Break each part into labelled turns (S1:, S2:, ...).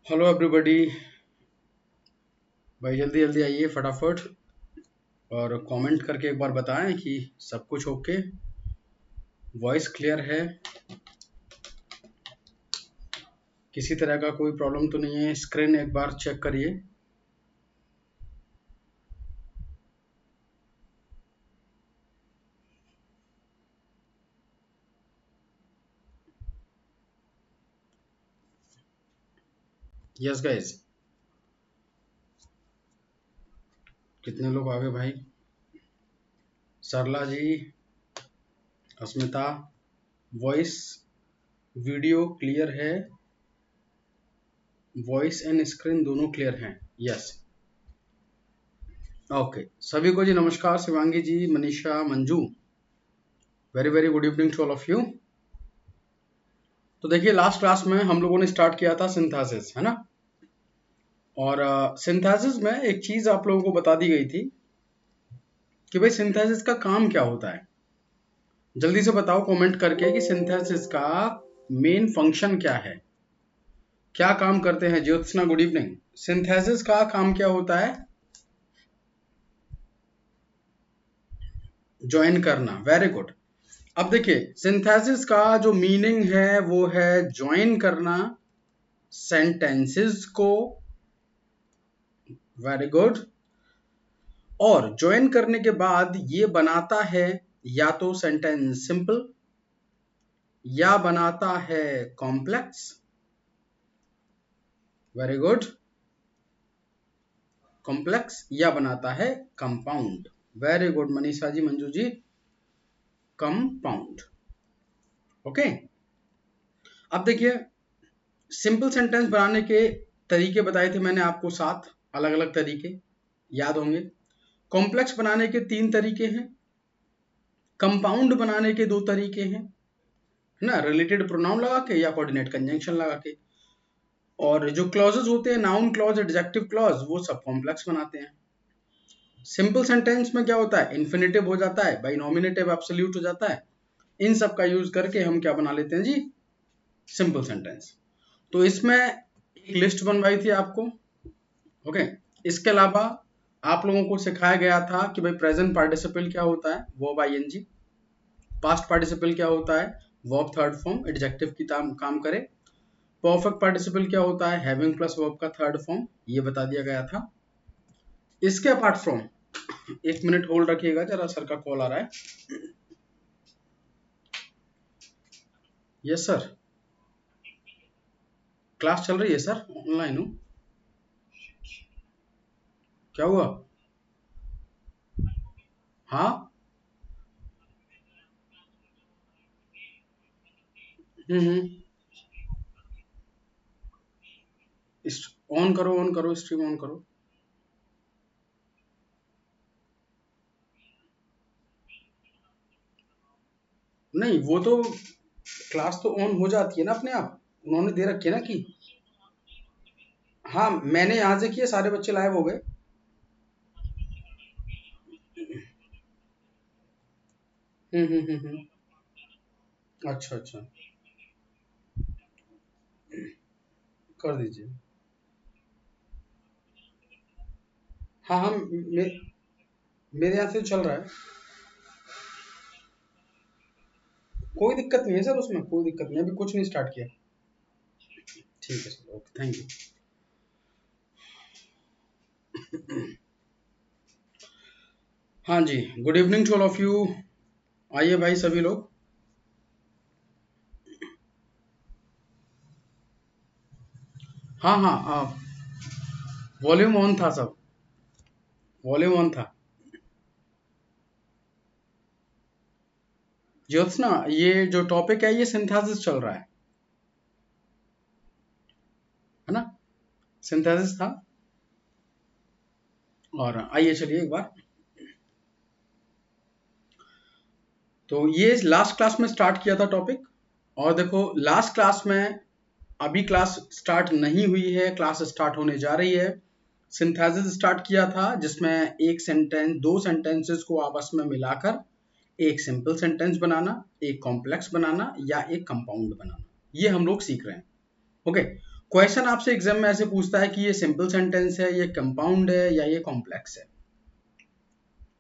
S1: Hello everybody. भाई जल्दी जल्दी आइए फटाफट और कमेंट करके एक बार बताएं कि सब कुछ ओके, वॉइस क्लियर है, किसी तरह का कोई प्रॉब्लम तो नहीं है। स्क्रीन एक बार चेक करिए। यस गाइज, कितने लोग आ गए भाई? Sarla ji, Asmita, voice video clear है, वॉइस एंड स्क्रीन दोनों क्लियर हैं। Yes okay. सभी को जी नमस्कार। Shivangi ji, Manisha, Manju, very very good evening to all of you. तो देखिए, लास्ट क्लास में हम लोगों ने स्टार्ट किया था सिंथेसिस, है ना। और सिंथेसिस में एक चीज आप लोगों को बता दी गई थी कि भाई सिंथेसिस का काम क्या होता है। जल्दी से बताओ कमेंट करके कि सिंथेसिस का मेन फंक्शन क्या है, क्या काम करते हैं। Jyotsna, good evening. सिंथेसिस का काम क्या होता है? ज्वाइन करना। Very good. अब देखिए, सिंथेसिस का जो मीनिंग है वो है ज्वाइन करना सेंटेंसेस को। Very good. और ज्वाइन करने के बाद ये बनाता है या तो सेंटेंस सिंपल, या बनाता है कॉम्प्लेक्स। Very good. कॉम्प्लेक्स या बनाता है compound. Very good Manisha ji, Manju ji, compound. Okay. अब देखिए, सिंपल सेंटेंस बनाने के तरीके बताए थे मैंने आपको, 7 अलग अलग तरीके याद होंगे। कॉम्प्लेक्स बनाने के 3 तरीके हैं, कंपाउंड बनाने के 2 तरीके हैं, है ना, रिलेटेड प्रोनाउन लगा के या कोऑर्डिनेट कंजंक्शन लगा के। और जो क्लॉजेस होते हैं, नाउन क्लॉज, एडजेक्टिव क्लॉज, वो सब कॉम्प्लेक्स बनाते हैं। सिंपल सेंटेंस में क्या होता है, इन्फिनेटिव हो जाता है, बाई नॉमिनेटिव एब्सोल्यूट हो जाता है। इन सब का यूज करके हम क्या बना लेते हैं जी, सिंपल सेंटेंस। तो इसमें एक लिस्ट बनवाई थी आपको। ओके। इसके अलावा आप लोगों को सिखाया गया था कि भाई प्रेजेंट पार्टिसिपल क्या होता है, वर्ब आईएनजी। पास्ट पार्टिसिपल क्या होता है, वर्ब थर्ड फॉर्म एडजेक्टिव की काम करे। परफेक्ट पार्टिसिपल क्या होता है, हैविंग प्लस वर्ब का थर्ड फॉर्म, ये बता दिया गया था। इसके अपार्ट फ्रॉम, एक मिनट होल्ड रखिएगा जरा, सर का कॉल आ रहा है। यस सर, क्लास चल रही है सर, ऑनलाइन हूँ। क्या हुआ? हाँ। हम्म। ऑन करो, ऑन करो, स्ट्रीम ऑन करो। नहीं, वो तो क्लास तो ऑन हो जाती है ना अपने आप, उन्होंने दे रखी है ना कि। हाँ, मैंने यहाँ से किया, सारे बच्चे लाइव हो गए। हम्म। अच्छा अच्छा, कर दीजिए। हाँ हाँ, मेरे यहाँ से चल रहा है। कोई दिक्कत नहीं है सर, उसमें कोई दिक्कत नहीं है, अभी कुछ नहीं स्टार्ट किया। ठीक है सर, ओके, थैंक यू। हाँ जी, good evening to all of you. आइए भाई सभी लोग। हाँ हाँ, वॉल्यूम ऑन था सब, वॉल्यूम ऑन था। ज्योत्सना, ये जो टॉपिक है ये सिंथेसिस चल रहा है ना, सिंथेसिस था। और आइए चलिए एक बार, तो ये लास्ट क्लास में स्टार्ट किया था टॉपिक। और देखो, लास्ट क्लास में, अभी क्लास स्टार्ट नहीं हुई है, क्लास स्टार्ट होने जा रही है। सिंथेसिस स्टार्ट किया था जिसमें एक सेंटेंस, 2 सेंटेंसेस को आपस में मिलाकर एक सिंपल सेंटेंस बनाना, एक कॉम्प्लेक्स बनाना या एक कंपाउंड बनाना, ये हम लोग सीख रहे हैं। ओके। क्वेश्चन आपसे एग्जाम में ऐसे पूछता है कि ये सिंपल सेंटेंस है, ये कंपाउंड है, या ये कॉम्प्लेक्स है।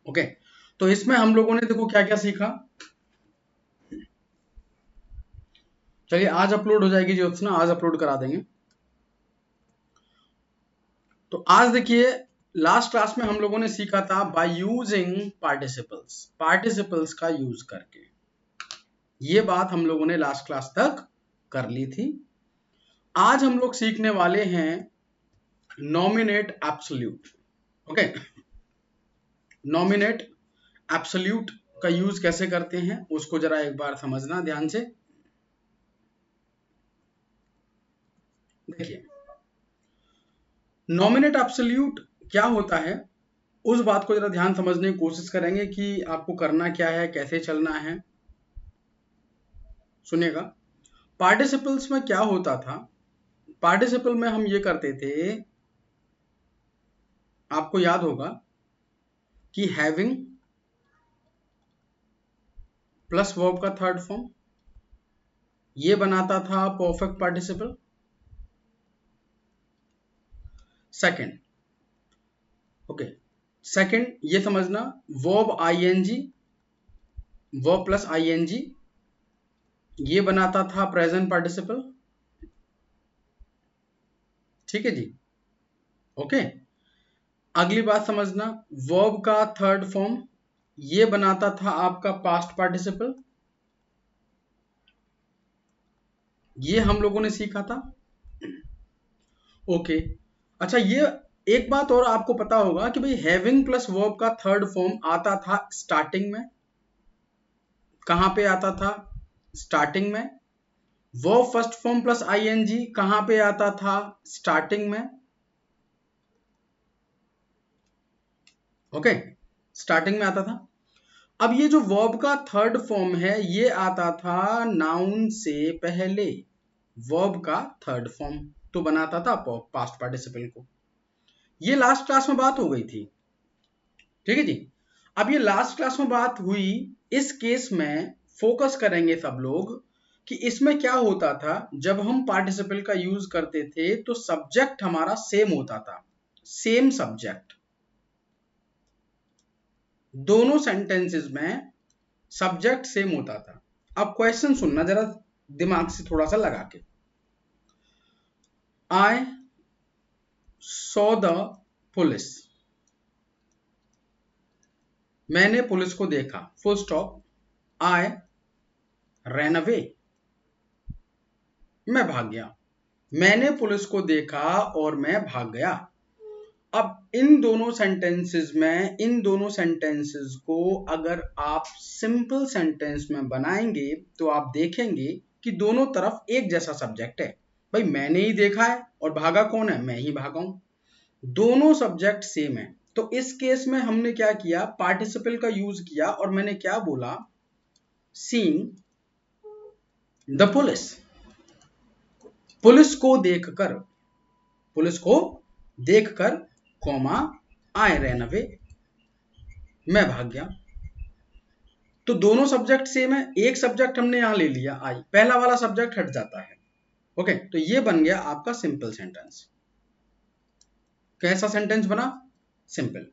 S1: ओके, तो इसमें हम लोगों ने देखो क्या क्या सीखा। चलिए आज अपलोड हो जाएगी ज्योत्सना, आज अपलोड करा देंगे। तो आज देखिए, लास्ट क्लास में हम लोगों ने सीखा था बाय यूजिंग पार्टिसिपल्स, पार्टिसिपल्स का यूज करके। ये बात हम लोगों ने लास्ट क्लास तक कर ली थी। आज हम लोग सीखने वाले हैं nominate absolute. Okay, nominate absolute का यूज कैसे करते हैं उसको जरा एक बार समझना ध्यान से। देखिए, नॉमिनेट एब्सोल्यूट क्या होता है उस बात को जरा ध्यान समझने की कोशिश करेंगे कि आपको करना क्या है, कैसे चलना है। सुनिएगा, पार्टिसिपल्स में क्या होता था, पार्टिसिपल में हम ये करते थे, आपको याद होगा कि हैविंग प्लस वर्ब का थर्ड फॉर्म ये बनाता था perfect participle. Second, okay, second ये समझना, verb ING, verb plus ING ये बनाता था प्रेजेंट पार्टिसिपल। ठीक है जी, ओके। अगली बात समझना, वर्ब का थर्ड फॉर्म ये बनाता था आपका पास्ट पार्टिसिपल। ये हम लोगों ने सीखा था। ओके, अच्छा, ये एक बात और आपको पता होगा कि भाई हैविंग प्लस वर्ब का थर्ड फॉर्म आता था स्टार्टिंग में। कहां पे आता था? स्टार्टिंग में। Verb first form plus ING कहां पे आता था? स्टार्टिंग में। ओके, स्टार्टिंग में आता था। अब ये जो वर्ब का थर्ड फॉर्म है ये आता था नाउन से पहले। वर्ब का थर्ड फॉर्म तो बनाता था पास्ट पार्टिसिपल को। ये लास्ट क्लास में बात हो गई थी। ठीक है जी, अब ये लास्ट क्लास में बात हुई, इस केस में फोकस करेंगे सब लोग कि इसमें क्या होता था। जब हम पार्टिसिपल का यूज करते थे तो सब्जेक्ट हमारा सेम होता था, सेम सब्जेक्ट। दोनों सेंटेंसेस में सब्जेक्ट सेम होता था। अब क्वेश्चन सुनना जरा दिमाग से थोड़ा सा लगा के। आई सॉ द पुलिस, मैंने पुलिस को देखा, फुल स्टॉप। आई रैन अवे, मैं भाग गया। मैंने पुलिस को देखा और मैं भाग गया। अब इन दोनों सेंटेंसेस को अगर आप सिंपल सेंटेंस में बनाएंगे तो आप देखेंगे कि दोनों तरफ एक जैसा सब्जेक्ट है। भाई मैंने ही देखा है और भागा कौन है? मैं ही भागा हूं। दोनों सब्जेक्ट सेम है। तो इस केस में हमने क्या किया? पार्टिसिपल का यूज किया और मैंने क्या बोला? सीइंग द पुलिस, पुलिस को देखकर, पुलिस को देखकर, कॉमा आई रैन अवे, मैं भाग गया। तो दोनों सब्जेक्ट सेम है, एक सब्जेक्ट हमने यहां ले लिया आई, पहला वाला सब्जेक्ट हट जाता है। ओके, तो ये बन गया आपका सिंपल सेंटेंस। कैसा सेंटेंस बना? सिंपल।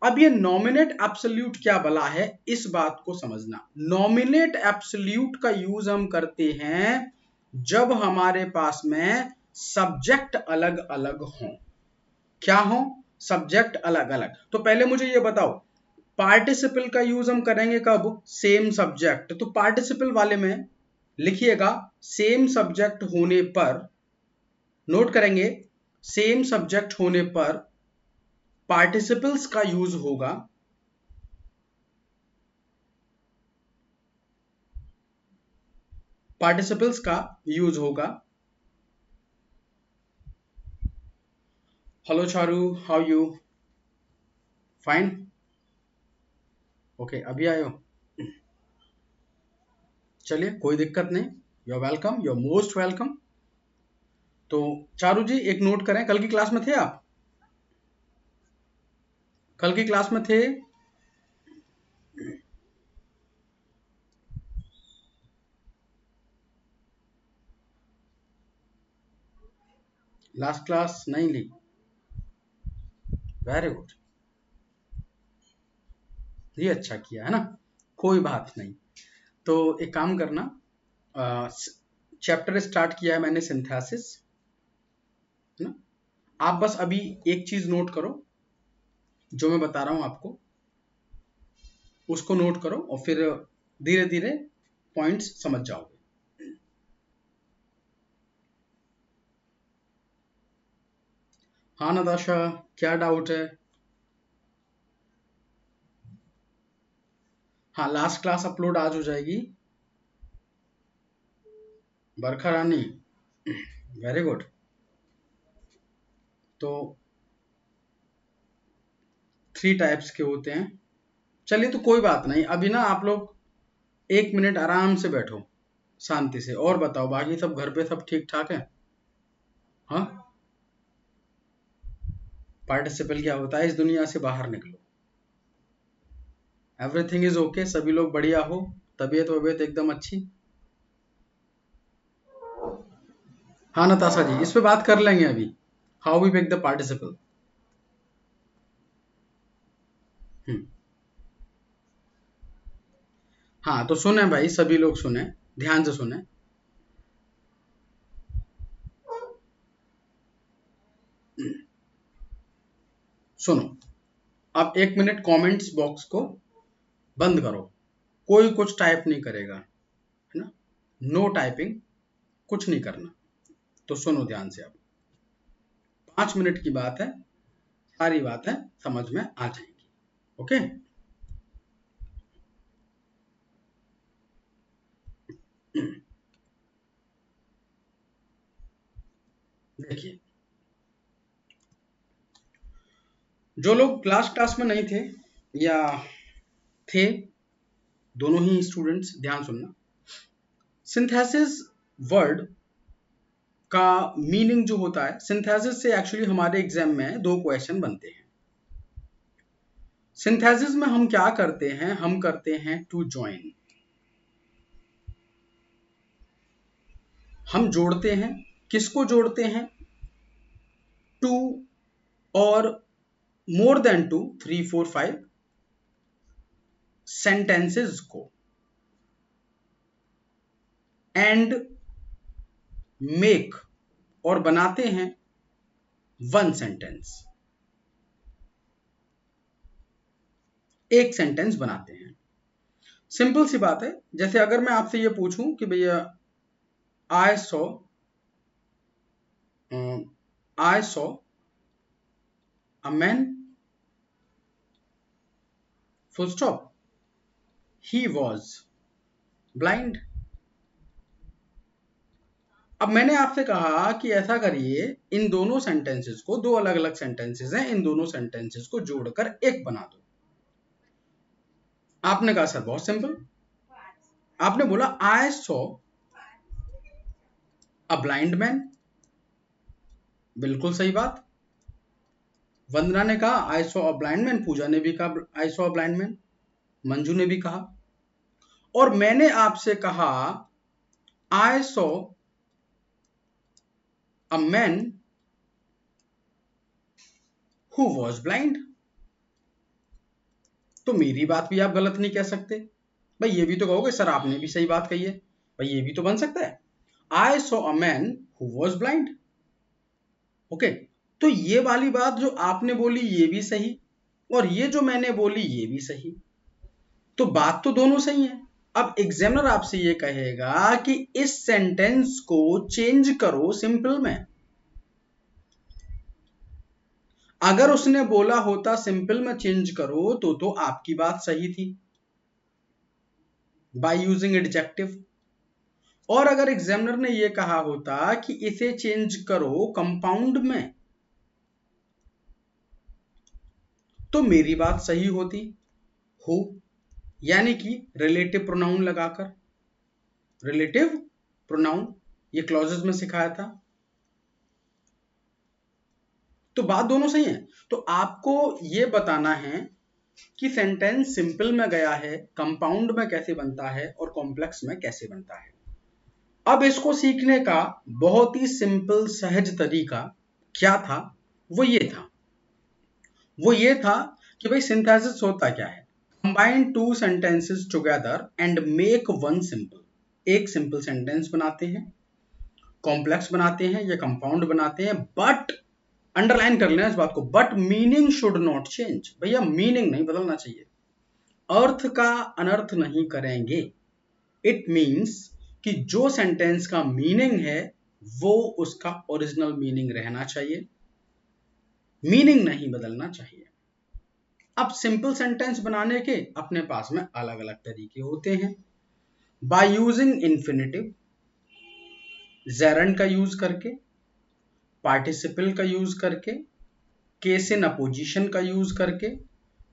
S1: अब ये नॉमिनेट एब्सोल्यूट क्या बला है इस बात को समझना। नॉमिनेट एब्सोल्यूट का यूज हम करते हैं जब हमारे पास में सब्जेक्ट अलग अलग हों। क्या हो? सब्जेक्ट अलग अलग। तो पहले मुझे ये बताओ, पार्टिसिपल का यूज हम करेंगे कब? Same subject. तो पार्टिसिपल वाले में लिखिएगा सेम सब्जेक्ट होने पर, नोट करेंगे सेम सब्जेक्ट होने पर पार्टिसिपल्स का यूज होगा। पार्टिसिपल्स का यूज होगा। Hello Charu, how you? Fine, okay, अभी आए हो? चलिए कोई दिक्कत नहीं, you are welcome, you are most welcome. तो चारू जी एक नोट करें, कल की क्लास में थे आप? कल की क्लास में थे? लास्ट क्लास नहीं ली, वेरी गुड, ये अच्छा किया है ना, कोई बात नहीं। तो एक काम करना, चैप्टर स्टार्ट किया है मैंने सिंथेसिस, है ना। आप बस अभी एक चीज नोट करो, जो मैं बता रहा हूं आपको उसको नोट करो और फिर धीरे धीरे पॉइंट्स समझ जाओगे। हाँ नताशा, क्या डाउट है? हाँ, लास्ट क्लास अपलोड आज हो जाएगी। बरखा रानी, वेरी गुड। तो 3 टाइप्स के होते हैं। चलिए तो कोई बात नहीं, अभी ना आप लोग 1 मिनट आराम से बैठो शांति से, और बताओ बाकी सब घर पे सब ठीक ठाक है? हाँ, पार्टिसिपल क्या होता है, इस दुनिया से बाहर निकलो, एवरीथिंग इज ओके, सभी लोग बढ़िया हो, तबीयत वबीयत एकदम अच्छी। हाँ नताशा जी, इस पे बात कर लेंगे अभी, how we pick the participle. हाँ तो सुने भाई, सभी लोग सुने, ध्यान से सुने। सुनो, अब 1 मिनट कमेंट्स बॉक्स को बंद करो, कोई कुछ टाइप नहीं करेगा, है ना, नो टाइपिंग, कुछ नहीं करना। तो सुनो ध्यान से, अब 5 मिनट की बात है, सारी बातें समझ में आ जाएंगी। ओके, देखिए, जो लोग लास्ट क्लास में नहीं थे या थे, दोनों ही स्टूडेंट्स ध्यान सुनना। सिंथेसिस वर्ड का मीनिंग जो होता है, सिंथेसिस से एक्चुअली हमारे एग्जाम में 2 क्वेश्चन बनते हैं। सिंथेसिस में हम क्या करते हैं, हम करते हैं टू ज्वाइन, हम जोड़ते हैं, किसको जोड़ते हैं, टू और मोर देन 2, 3, 4, 5 सेंटेंसेस को, एंड मेक और बनाते हैं 1 सेंटेंस, एक सेंटेंस बनाते हैं। सिंपल सी बात है, जैसे अगर मैं आपसे ये पूछूं कि भैया आई saw a man full stop, he was blind. अब मैंने आपसे कहा कि ऐसा करिए, इन दोनों सेंटेंसेस को, 2 अलग अलग सेंटेंसेस हैं, इन दोनों सेंटेंसेस को जोड़कर एक बना दो। आपने कहा सर बहुत सिंपल, आपने बोला I saw a blind man, बिल्कुल सही बात। वंदना ने कहा I saw a blind man, Pooja ने भी कहा I saw a blind man, Manju ने भी कहा, और मैंने आपसे कहा I saw a man who was blind. तो मेरी बात भी आप गलत नहीं कह सकते भाई, ये भी तो कहोगे सर आपने भी सही बात कही है भाई, ये भी तो बन सकता है, आई saw a man who was blind. Okay, तो ये वाली बात जो आपने बोली ये भी सही, और ये जो मैंने बोली ये भी सही, तो बात तो दोनों सही है। अब एग्जामिनर आपसे ये कहेगा कि इस सेंटेंस को चेंज करो सिंपल में। अगर उसने बोला होता सिंपल में चेंज करो तो आपकी बात सही थी बाय यूजिंग एडजेक्टिव, और अगर एग्जामिनर ने यह कहा होता कि इसे चेंज करो कंपाउंड में, तो मेरी बात सही होती, हो, यानी कि रिलेटिव प्रोनाउन लगाकर, रिलेटिव प्रोनाउन ये क्लॉजेस में सिखाया था, तो बात दोनों सही है। तो आपको ये बताना है कि सेंटेंस सिंपल में गया है, कंपाउंड में कैसे बनता है और कॉम्प्लेक्स में कैसे बनता है। अब इसको सीखने का बहुत ही सिंपल सहज तरीका क्या था, वो ये था कि भाई सिंथेसिस होता क्या है, combine two sentences together and make one simple. एक सिंपल सेंटेंस बनाते हैं, कॉम्प्लेक्स बनाते हैं या कंपाउंड बनाते हैं, बट अंडरलाइन कर लेना इस बात को, but meaning should not change. भैया मीनिंग नहीं बदलना चाहिए, अर्थ का अनर्थ नहीं करेंगे। इट मीन्स कि जो सेंटेंस का मीनिंग है वो उसका ओरिजिनल मीनिंग रहना चाहिए, मीनिंग नहीं बदलना चाहिए। अब सिंपल सेंटेंस बनाने के अपने पास में अलग अलग तरीके होते हैं। बाय यूजिंग इंफिनिटिव, जेरंड का यूज करके, पार्टिसिपल का यूज करके, केस इन अपोजिशन का यूज करके,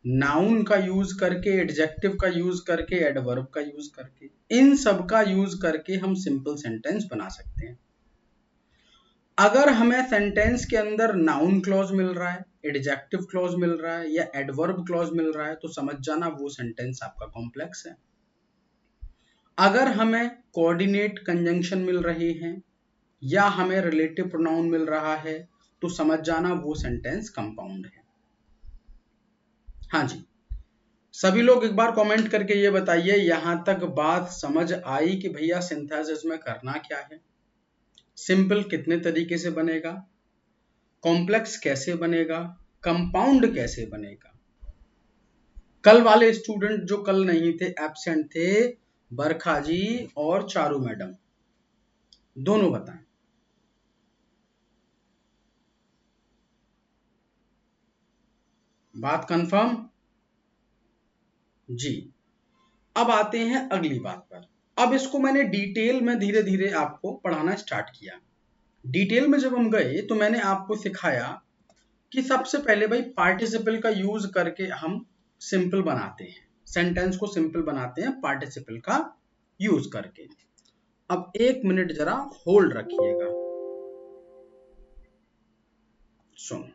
S1: नाउन का यूज करके, एडजेक्टिव का यूज करके, एडवर्ब का यूज करके, इन सब का यूज करके हम सिंपल सेंटेंस बना सकते हैं। अगर हमें सेंटेंस के अंदर नाउन क्लॉज मिल रहा है, एडजेक्टिव क्लॉज मिल रहा है या एडवर्ब क्लॉज मिल रहा है तो समझ जाना वो सेंटेंस आपका कॉम्प्लेक्स है। अगर हमें कोऑर्डिनेट कंजंक्शन मिल रहे हैं या हमें रिलेटिव प्रोनाउन मिल रहा है तो समझ जाना वो सेंटेंस कंपाउंड है। हाँ जी, सभी लोग एक बार कमेंट करके ये बताइए यहां तक बात समझ आई कि भैया सिंथेसिस में करना क्या है, सिंपल कितने तरीके से बनेगा, कॉम्प्लेक्स कैसे बनेगा, कंपाउंड कैसे बनेगा। कल वाले स्टूडेंट जो कल नहीं थे, एब्सेंट थे, बरखा जी और चारू मैडम, दोनों बताएं। बात कंफर्म जी। अब आते हैं अगली बात पर। अब इसको मैंने डिटेल में धीरे धीरे आपको पढ़ाना स्टार्ट किया। डिटेल में जब हम गए तो मैंने आपको सिखाया कि सबसे पहले भाई पार्टिसिपल का यूज करके हम सिंपल बनाते हैं, सेंटेंस को सिंपल बनाते हैं पार्टिसिपल का यूज करके। अब एक मिनट जरा होल्ड रखिएगा, सुनो।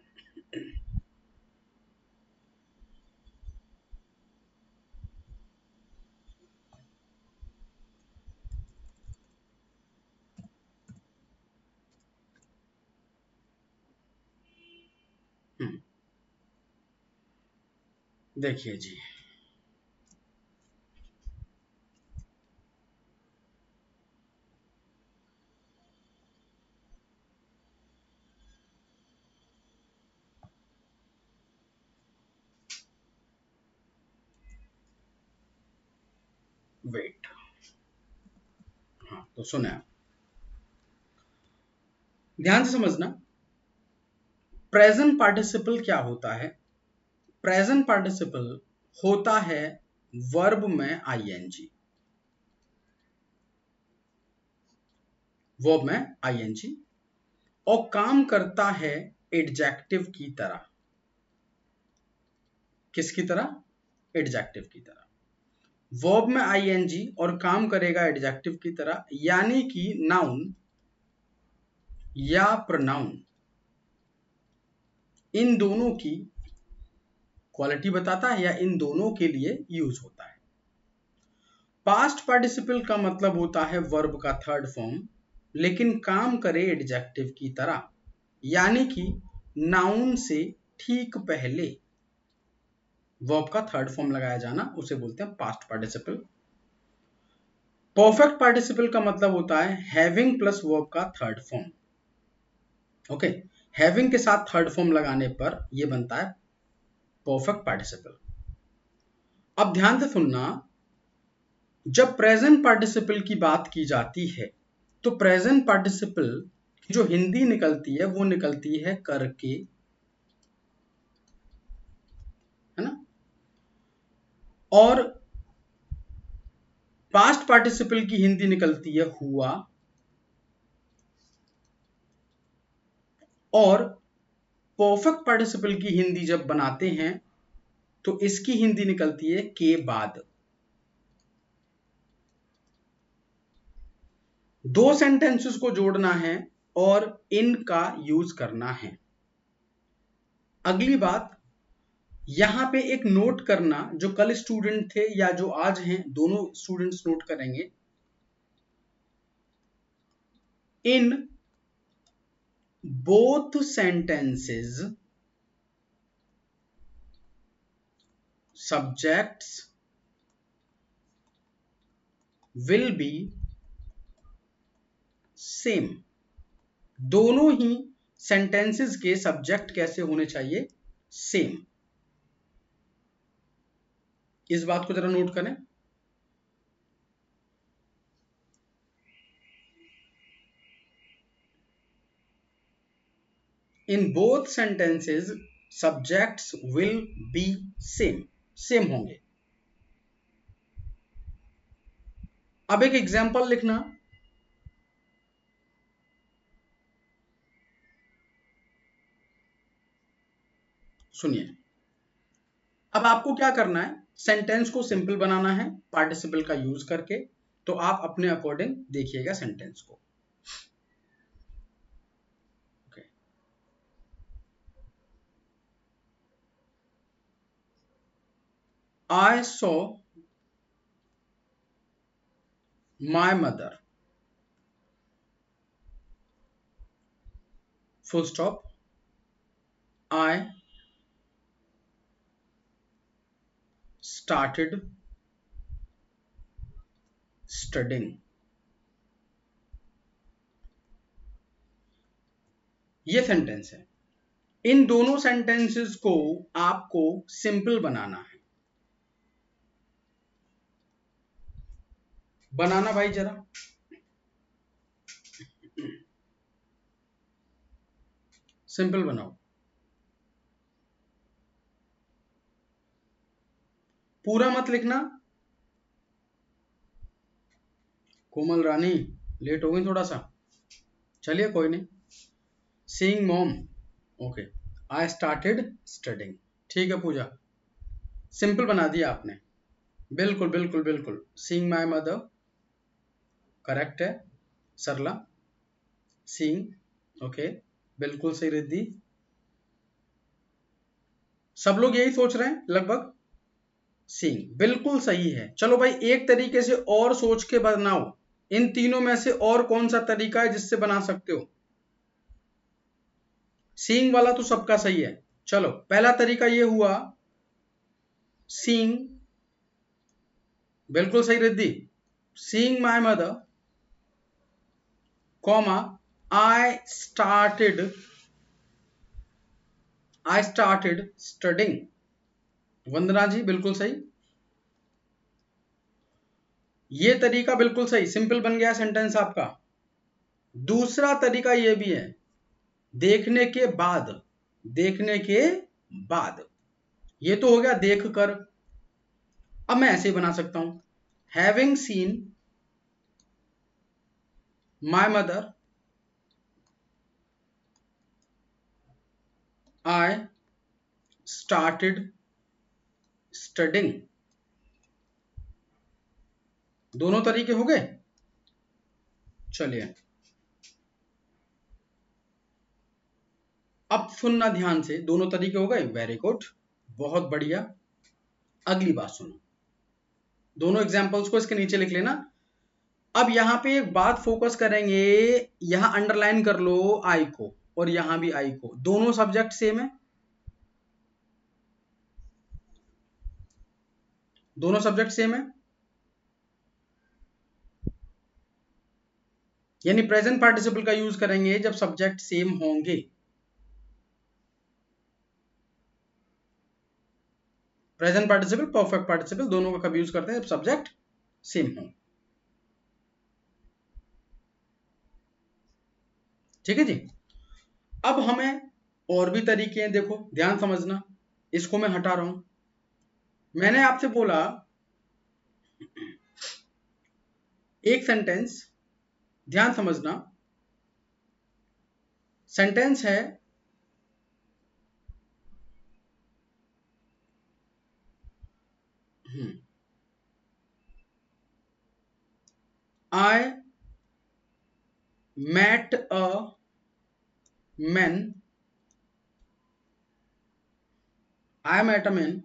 S1: देखिए जी, वेट, हाँ तो सुने आप, ध्यान से समझना। प्रेजेंट पार्टिसिपल क्या होता है? प्रेजेंट पार्टिसिपल होता है वर्ब में आईएनजी, वर्ब में आईएनजी, और काम करता है एडजेक्टिव की तरह। किसकी तरह? एडजेक्टिव की तरह। वर्ब में आईएनजी और काम करेगा एडजेक्टिव की तरह, यानी कि नाउन या प्रोनाउन, इन दोनों की क्वालिटी बताता है या इन दोनों के लिए यूज होता है। पास्ट पार्टिसिपल का मतलब होता है वर्ब का थर्ड फॉर्म, लेकिन काम करे एडजेक्टिव की तरह, यानी कि नाउन से ठीक पहले वर्ब का थर्ड फॉर्म लगाया जाना उसे बोलते हैं पास्ट पार्टिसिपल। परफेक्ट पार्टिसिपल का मतलब होता है हैविंग प्लस वर्ब का थर्ड फॉर्म। ओके, हैविंग के साथ थर्ड फॉर्म लगाने पर यह बनता है परफेक्ट पार्टिसिपल। अब ध्यान से सुनना, जब प्रेजेंट पार्टिसिपल की बात की जाती है तो प्रेजेंट पार्टिसिपल जो हिंदी निकलती है वो निकलती है करके, है ना, और पास्ट पार्टिसिपल की हिंदी निकलती है हुआ, और परफेक्ट पार्टिसिपल की हिंदी जब बनाते हैं तो इसकी हिंदी निकलती है के बाद। दो सेंटेंसेस को जोड़ना है और इनका यूज करना है। अगली बात, यहां पे एक नोट करना, जो कल स्टूडेंट थे या जो आज हैं, दोनों स्टूडेंट्स नोट करेंगे। इन both sentences subjects will be same। दोनों ही सेंटेंसेस के सब्जेक्ट कैसे होने चाहिए? सेम। इस बात को जरा नोट करें। In both sentences subjects will be same, same होंगे। अब एक एग्जाम्पल लिखना। सुनिए, अब आपको क्या करना है, सेंटेंस को सिंपल बनाना है पार्टिसिपल का यूज करके। तो आप अपने अकॉर्डिंग देखिएगा सेंटेंस को। I saw my mother, full stop। I started studying। ये सेंटेंस है। इन दोनों सेंटेंसेस को आपको सिंपल बनाना है। बनाना भाई जरा। सिंपल बनाओ। पूरा मत लिखना। कोमल रानी लेट हो गई थोड़ा सा, चलिए कोई नहीं। Seeing mom, okay. आई स्टार्टेड स्टडिंग, ठीक है पूजा, सिंपल बना दिया आपने। बिल्कुल बिल्कुल बिल्कुल। सीइंग माय मदर करेक्ट है सरला। सीइंग, ओके, बिल्कुल सही रिद्धि। सब लोग यही सोच रहे हैं लगभग। सीइंग बिल्कुल सही है। चलो भाई एक तरीके से और सोच के बनाओ। इन तीनों में से और कौन सा तरीका है जिससे बना सकते हो? सीइंग वाला तो सबका सही है। चलो पहला तरीका ये हुआ सीइंग, बिल्कुल सही Riddhi. Seeing my mother comma I started studying. Vandana ji बिल्कुल सही। ये तरीका बिल्कुल सही, सिंपल बन गया सेंटेंस आपका। दूसरा तरीका ये भी है, देखने के बाद। देखने के बाद, ये तो हो गया देख कर। अब मैं ऐसे ही बना सकता हूं, having seen my mother I started studying. दोनों तरीके हो गए। चलिए अब सुनना ध्यान से, दोनों तरीके हो गए, वेरी गुड, बहुत बढ़िया। अगली बात सुनो, दोनों एग्जांपल्स को इसके नीचे लिख लेना। अब यहां पे एक बात फोकस करेंगे, यहां अंडरलाइन कर लो आई को, और यहां भी आई को। दोनों सब्जेक्ट सेम है, दोनों सब्जेक्ट सेम है, यानी प्रेजेंट पार्टिसिपल का यूज करेंगे जब सब्जेक्ट सेम होंगे। प्रेजेंट पार्टिसिपल, परफेक्ट पार्टिसिपल, दोनों का कब यूज करते हैं? जब सब्जेक्ट सेम हो। ठीक है जी। अब हमें और भी तरीके हैं, देखो ध्यान समझना। इसको मैं हटा रहा हूं। मैंने आपसे बोला एक सेंटेंस, ध्यान समझना। सेंटेंस है आई met a man, I met a man,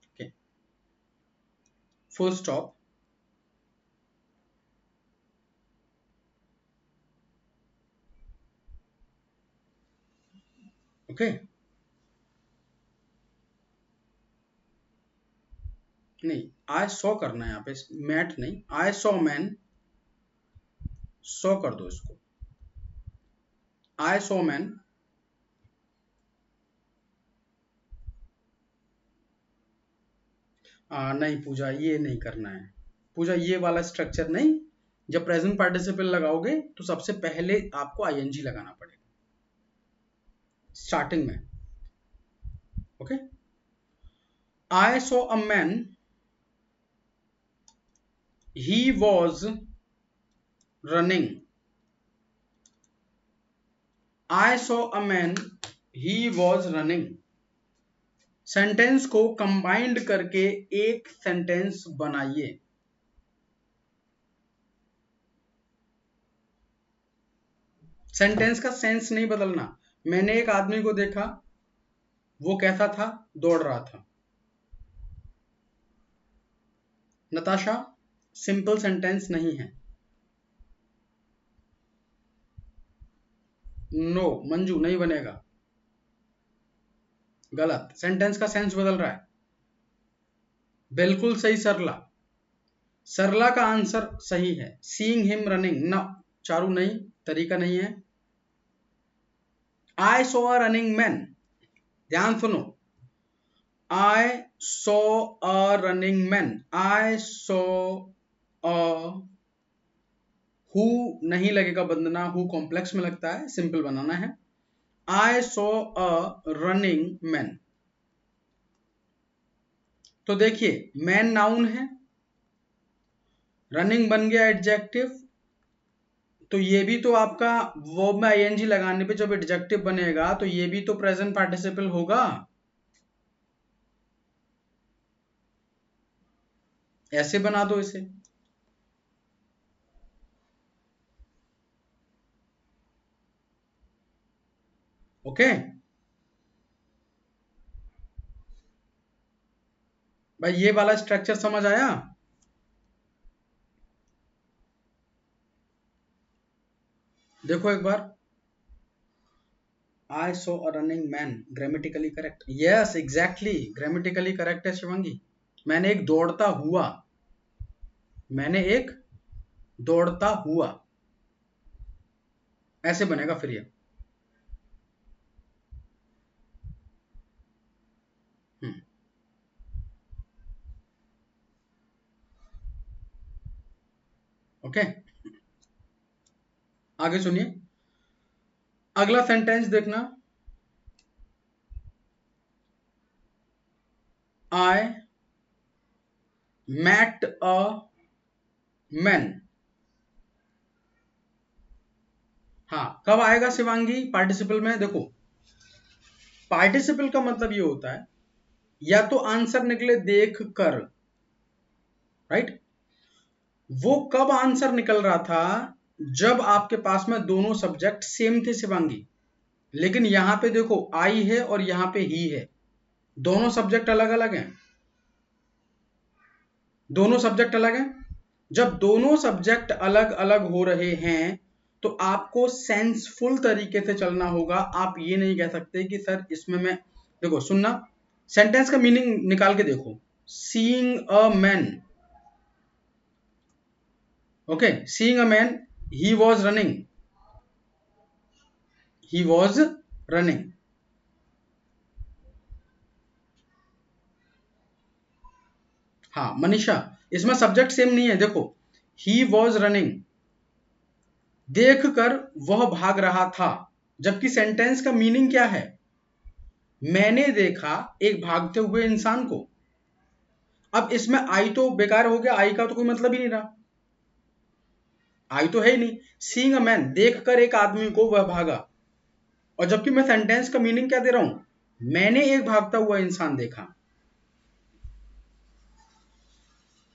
S1: okay, full stop। Okay, नहीं आई सॉ करना है यहाँ पे, मैट नहीं, आई सॉ मैन, सॉ कर दो इसको, आई सॉ मैन। नहीं पूजा, ये नहीं करना है पूजा, ये वाला स्ट्रक्चर नहीं। जब प्रेजेंट पार्टिसिपल लगाओगे तो सबसे पहले आपको आईएनजी लगाना पड़ेगा स्टार्टिंग में। Okay, I saw a man, he was running, I saw a man, he was running. Sentence को कंबाइंड करके एक सेंटेंस बनाइए। सेंटेंस का सेंस नहीं बदलना। मैंने एक आदमी को देखा, वो कैसा था, दौड़ रहा था। नताशा सिंपल सेंटेंस नहीं है। नो मंजू नहीं बनेगा, गलत, सेंटेंस का सेंस बदल रहा है। बिल्कुल सही सरला, सरला का आंसर सही है। सीइंग हिम रनिंग, ना चारू नहीं, तरीका नहीं है। आई सॉ अ रनिंग मैन, ध्यान सुनो, आई saw a running man, I saw a, who नहीं लगेगा बंदना, हु कॉम्प्लेक्स में लगता है, सिंपल बनाना है। आई सॉ अ रनिंग मैन। तो देखिए मैन नाउन है, रनिंग बन गया एडजेक्टिव, तो ये भी तो आपका वर्ब में आईएनजी लगाने पे जब एडजेक्टिव बनेगा तो ये भी तो प्रेजेंट पार्टिसिपल होगा। ऐसे बना दो इसे। ओके भाई, ये वाला स्ट्रक्चर समझ आया? देखो एक बार, I saw a running man, grammatically correct, yes exactly grammatically correct है शिवांगी। मैंने एक दौड़ता हुआ, मैंने एक दौड़ता हुआ, ऐसे बनेगा फिर ये। ओके, आगे सुनिए, अगला सेंटेंस देखना, आई मैट अ मैन। हाँ कब आएगा शिवांगी पार्टिसिपल में? देखो पार्टिसिपल का मतलब ये होता है या तो आंसर निकले देख कर, राइट। वो कब आंसर निकल रहा था, जब आपके पास में दोनों सब्जेक्ट सेम थे शिवांगी। लेकिन यहां पे देखो आई है और यहां पे ही है, दोनों सब्जेक्ट अलग अलग हैं, दोनों सब्जेक्ट अलग हैं। जब दोनों सब्जेक्ट अलग अलग हो रहे हैं तो आपको सेंसफुल तरीके से चलना होगा। आप ये नहीं कह सकते कि सर इसमें मैं, देखो सुनना, सेंटेंस का मीनिंग निकाल के देखो, seeing a man, okay, seeing a man, he was running, he was running. हाँ मनीषा, इसमें सब्जेक्ट सेम नहीं है, देखो ही वॉज रनिंग, देखकर वह भाग रहा था, जबकि सेंटेंस का मीनिंग क्या है, मैंने देखा एक भागते हुए इंसान को। अब इसमें आई तो बेकार हो गया, आई का तो कोई मतलब ही नहीं रहा, आई तो है ही नहीं। सीइंग अ मैन, देखकर एक आदमी को वह भागा, और जबकि मैं सेंटेंस का मीनिंग क्या दे रहा हूं, मैंने एक भागता हुआ इंसान देखा,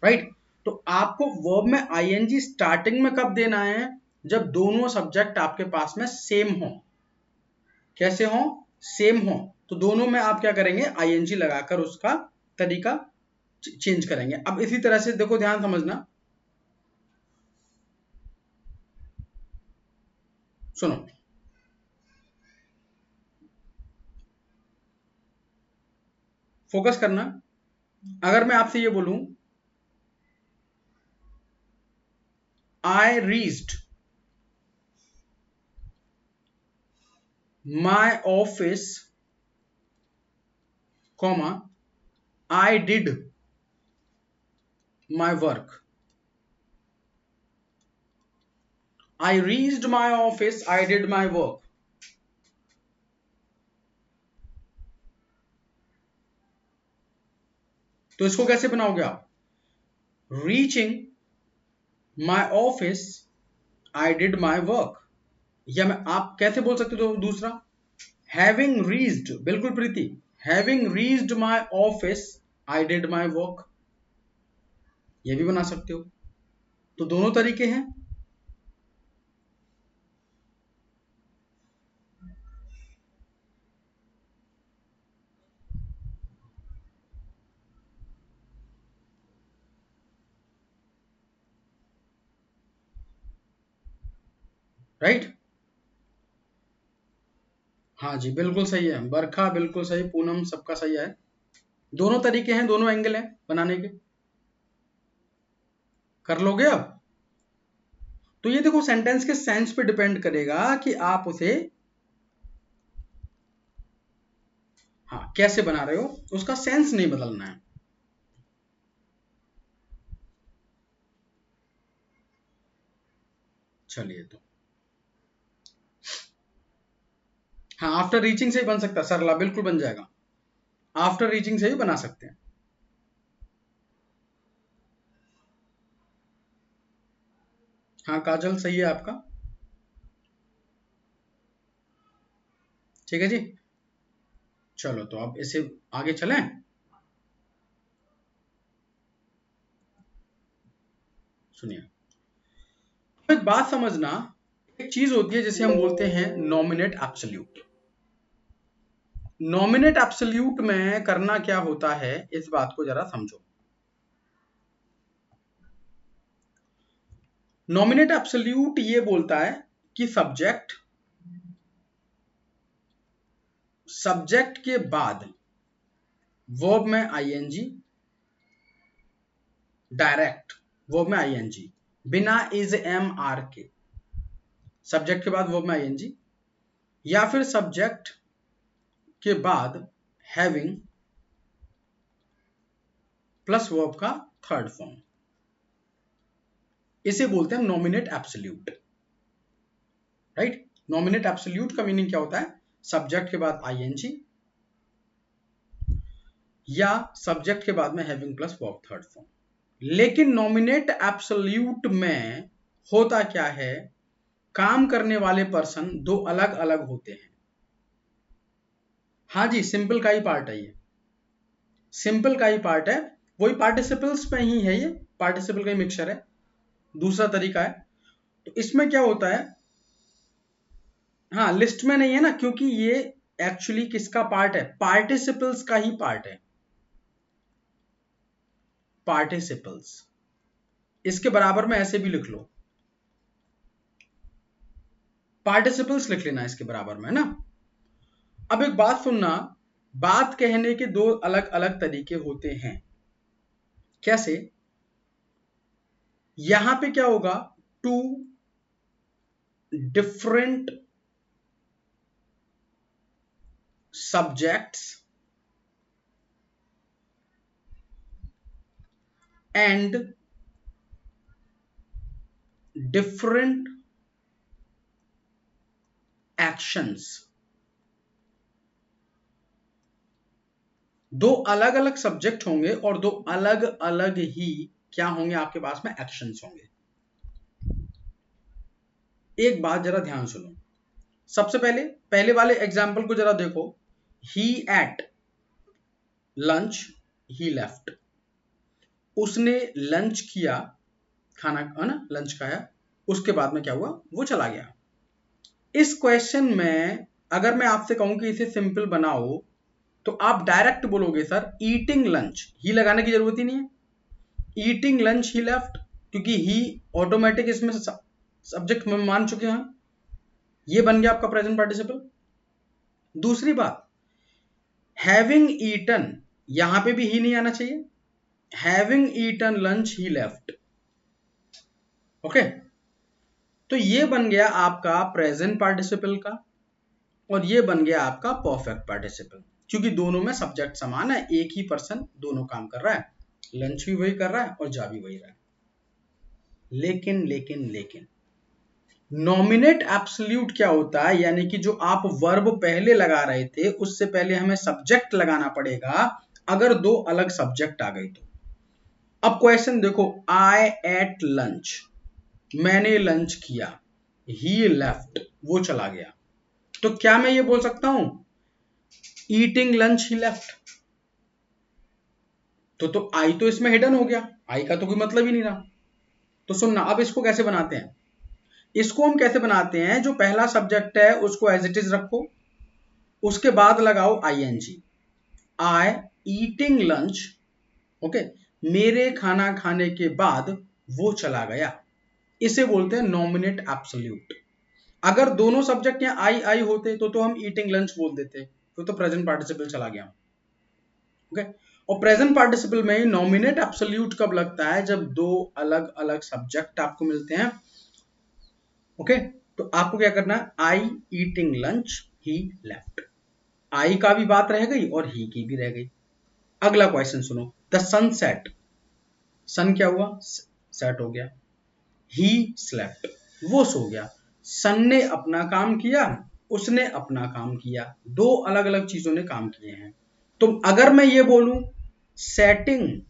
S1: राइट। तो आपको वर्ब में आईएनजी स्टार्टिंग में कब देना है, जब दोनों सब्जेक्ट आपके पास में सेम हो। कैसे हो? सेम हो, तो दोनों में आप क्या करेंगे, आईएनजी लगाकर उसका तरीका चेंज करेंगे। अब इसी तरह से देखो, ध्यान समझना, सुनो, फोकस करना। अगर मैं आपसे ये बोलूं I reached my office comma I did my work, I reached my office I did my work, तो इसको कैसे बनाओगे आप? Reaching my office I did my work, या मैं आप कैसे बोल सकते हो दूसरा, हैविंग रीच्ड, बिल्कुल Preeti, having reached my office I did my work, ये भी बना सकते हो। तो दोनों तरीके हैं। राइट? हाँ जी, बिल्कुल सही है बरखा, बिल्कुल सही, पूनम, सबका सही है। दोनों तरीके हैं, दोनों एंगल हैं बनाने के। कर लोगे अब? तो ये देखो सेंटेंस के सेंस पे डिपेंड करेगा कि आप उसे हाँ कैसे बना रहे हो, उसका सेंस नहीं बदलना है। चलिए तो हाँ, आफ्टर रीचिंग से ही बन सकता है सरला, बिल्कुल बन जाएगा, आफ्टर रीचिंग से ही बना सकते हैं। हाँ काजल सही है आपका, ठीक है जी। चलो तो अब इसे आगे चलें। सुनिए, एक बात समझना, एक चीज होती है जिसे हम बोलते हैं नॉमिनेट एब्सोल्यूट। नॉमिनेट एब्सोल्यूट में करना क्या होता है, इस बात को जरा समझो। नॉमिनेट एब्सोल्यूट ये बोलता है कि सब्जेक्ट के बाद वर्ब में आईएनजी, डायरेक्ट वर्ब में आईएनजी, बिना इज एम आर के, सब्जेक्ट के बाद वर्ब में आईएनजी, या फिर सब्जेक्ट के बाद हैविंग प्लस वर्ब का थर्ड फॉर्म, इसे बोलते हैं nominate absolute. Right? Nominate absolute का मीनिंग क्या होता है? सब्जेक्ट के बाद आईएनजी या सब्जेक्ट के बाद में having plus verb third form. लेकिन नॉमिनेट एब्सोल्यूट में होता क्या है, काम करने वाले पर्सन दो अलग अलग होते हैं। हाँ जी, सिंपल का ही पार्ट है ये, सिंपल का ही पार्ट है, वही पार्टिसिपल्स में ही है, ये पार्टिसिपल का ही मिक्सचर है, दूसरा तरीका है। तो इसमें क्या होता है, हाँ लिस्ट में नहीं है ना, क्योंकि ये एक्चुअली किसका पार्ट है, पार्टिसिपल्स का ही पार्ट है, पार्टिसिपल्स। इसके बराबर में ऐसे भी लिख लो, पार्टिसिपल्स लिख लेना इसके बराबर में, है ना। अब एक बात सुनना, बात कहने के दो अलग अलग तरीके होते हैं। कैसे? यहां पे क्या होगा, two different subjects and different actions, दो अलग अलग सब्जेक्ट होंगे और दो अलग अलग ही क्या होंगे आपके पास में, एक्शंस होंगे। एक बात जरा ध्यान सुनो, सबसे पहले पहले वाले एग्जाम्पल को जरा देखो, ही एट लंच ही लेफ्ट, उसने लंच किया, खाना है ना, लंच खाया, उसके बाद में क्या हुआ, वो चला गया। इस क्वेश्चन में अगर मैं आपसे कहूं कि इसे सिंपल बनाओ, तो आप डायरेक्ट बोलोगे सर ईटिंग लंच, ही लगाने की जरूरत ही नहीं है, ईटिंग लंच ही लेफ्ट, क्योंकि ही ऑटोमेटिक इसमें सब्जेक्ट में मान चुके हैं, ये बन गया आपका प्रेजेंट पार्टिसिपल। दूसरी बात, हैविंग ईटन यहां पे भी ही नहीं आना चाहिए। हैविंग ईटन लंच ही लेफ्ट। ओके, तो ये बन गया आपका प्रेजेंट पार्टिसिपल का, और ये बन गया आपका परफेक्ट पार्टिसिपल, क्योंकि दोनों में सब्जेक्ट समान है, एक ही पर्सन दोनों काम कर रहा है, लंच भी वही कर रहा है और जा भी वही रहा है। लेकिन लेकिन लेकिन नॉमिनेट एब्सोल्यूट क्या होता है, यानी कि जो आप वर्ब पहले लगा रहे थे उससे पहले हमें सब्जेक्ट लगाना पड़ेगा, अगर दो अलग सब्जेक्ट आ गए तो। अब क्वेश्चन देखो, आई एट लंच, मैंने लंच किया, ही लेफ्ट, वो चला गया, तो क्या मैं ये बोल सकता हूं ईटिंग लंच ही लेफ्ट? तो आई तो इसमें हिडन हो गया, आई का तो कोई मतलब ही नहीं रहा। तो सुनना, अब इसको कैसे बनाते हैं, इसको हम कैसे बनाते हैं, जो पहला सब्जेक्ट है उसको एज इट इज रखो, उसके बाद लगाओ आईएनजी, आई ईटिंग लंच, ओके, मेरे खाना खाने के बाद वो चला गया, इसे बोलते हैं नॉमिनेट एब्सोल्यूट। अगर दोनों सब्जेक्ट यहाँ आई आई होते तो हम ईटिंग लंच बोल देते, तो प्रेजेंट पार्टिसिपल चला गया। ओके, और प्रेजेंट पार्टिसिपल में नॉमिनेट एब्सोल्यूट कब लगता है, जब दो अलग अलग सब्जेक्ट आपको मिलते हैं। ओके, तो आपको क्या करना है, आई ईटिंग लंच ही लेफ्ट, आई का भी बात रह गई और ही की भी रह गई। अगला क्वेश्चन सुनो, द सन सेट, सन क्या हुआ, सेट हो गया, ही स्लेप्ट, वो सो गया, सन ने अपना काम किया, उसने अपना काम किया, दो अलग अलग चीजों ने काम किए हैं। तो अगर मैं ये बोलूं setting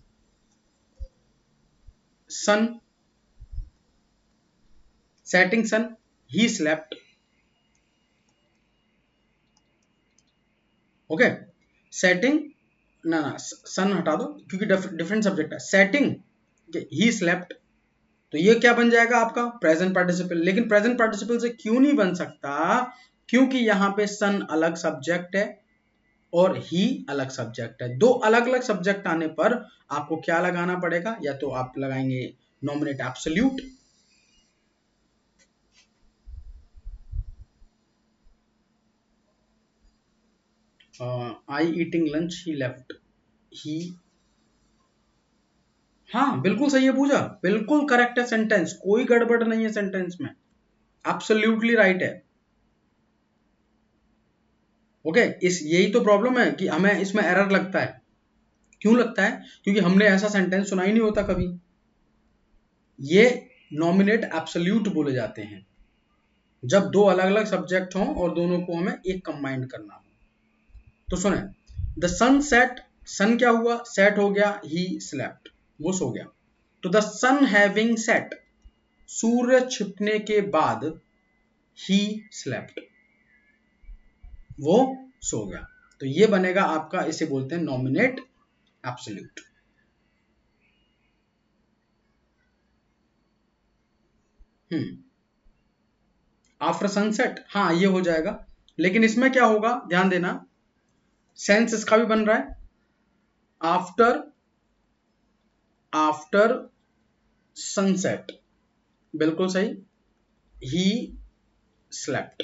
S1: sun, setting sun he slept, okay, setting ना ना सन हटा दो क्योंकि डिफरेंट सब्जेक्ट है, सेटिंग ही स्लेप्ट, तो ये क्या बन जाएगा आपका प्रेजेंट पार्टिसिपल। लेकिन प्रेजेंट पार्टिसिपल से क्यों नहीं बन सकता, क्योंकि यहां पे सन अलग सब्जेक्ट है और ही अलग सब्जेक्ट है। दो अलग अलग सब्जेक्ट आने पर आपको क्या लगाना पड़ेगा, या तो आप लगाएंगे नॉमिनेट एब्सोल्यूट, आई ईटिंग लंच ही लेफ्ट, ही, हाँ बिल्कुल सही है पूजा, बिल्कुल करेक्ट है सेंटेंस, कोई गड़बड़ नहीं है सेंटेंस में, एब्सोल्युटली राइट है। ओके, इस यही तो प्रॉब्लम है कि हमें इसमें एरर लगता है। क्यों लगता है, क्योंकि हमने ऐसा सेंटेंस सुना ही नहीं होता कभी। ये नॉमिनेट एब्सोल्यूट बोले जाते हैं जब दो अलग अलग सब्जेक्ट हों और दोनों को हमें एक कंबाइंड करना हो। तो सुने, द सन सेट, सन क्या हुआ, सेट हो गया, ही स्लेप्ट, वो सो गया, तो द सन हैविंग सेट, सूर्य छिपने के बाद, ही स्लेप्ट, वो सो गया, तो ये बनेगा आपका, इसे बोलते हैं नॉमिनेट एब्सोल्यूट। आफ्टर सनसेट, हाँ ये हो जाएगा, लेकिन इसमें क्या होगा ध्यान देना, सेंस इसका भी बन रहा है, आफ्टर, आफ्टर सनसेट, बिल्कुल सही, ही स्लेप्ट।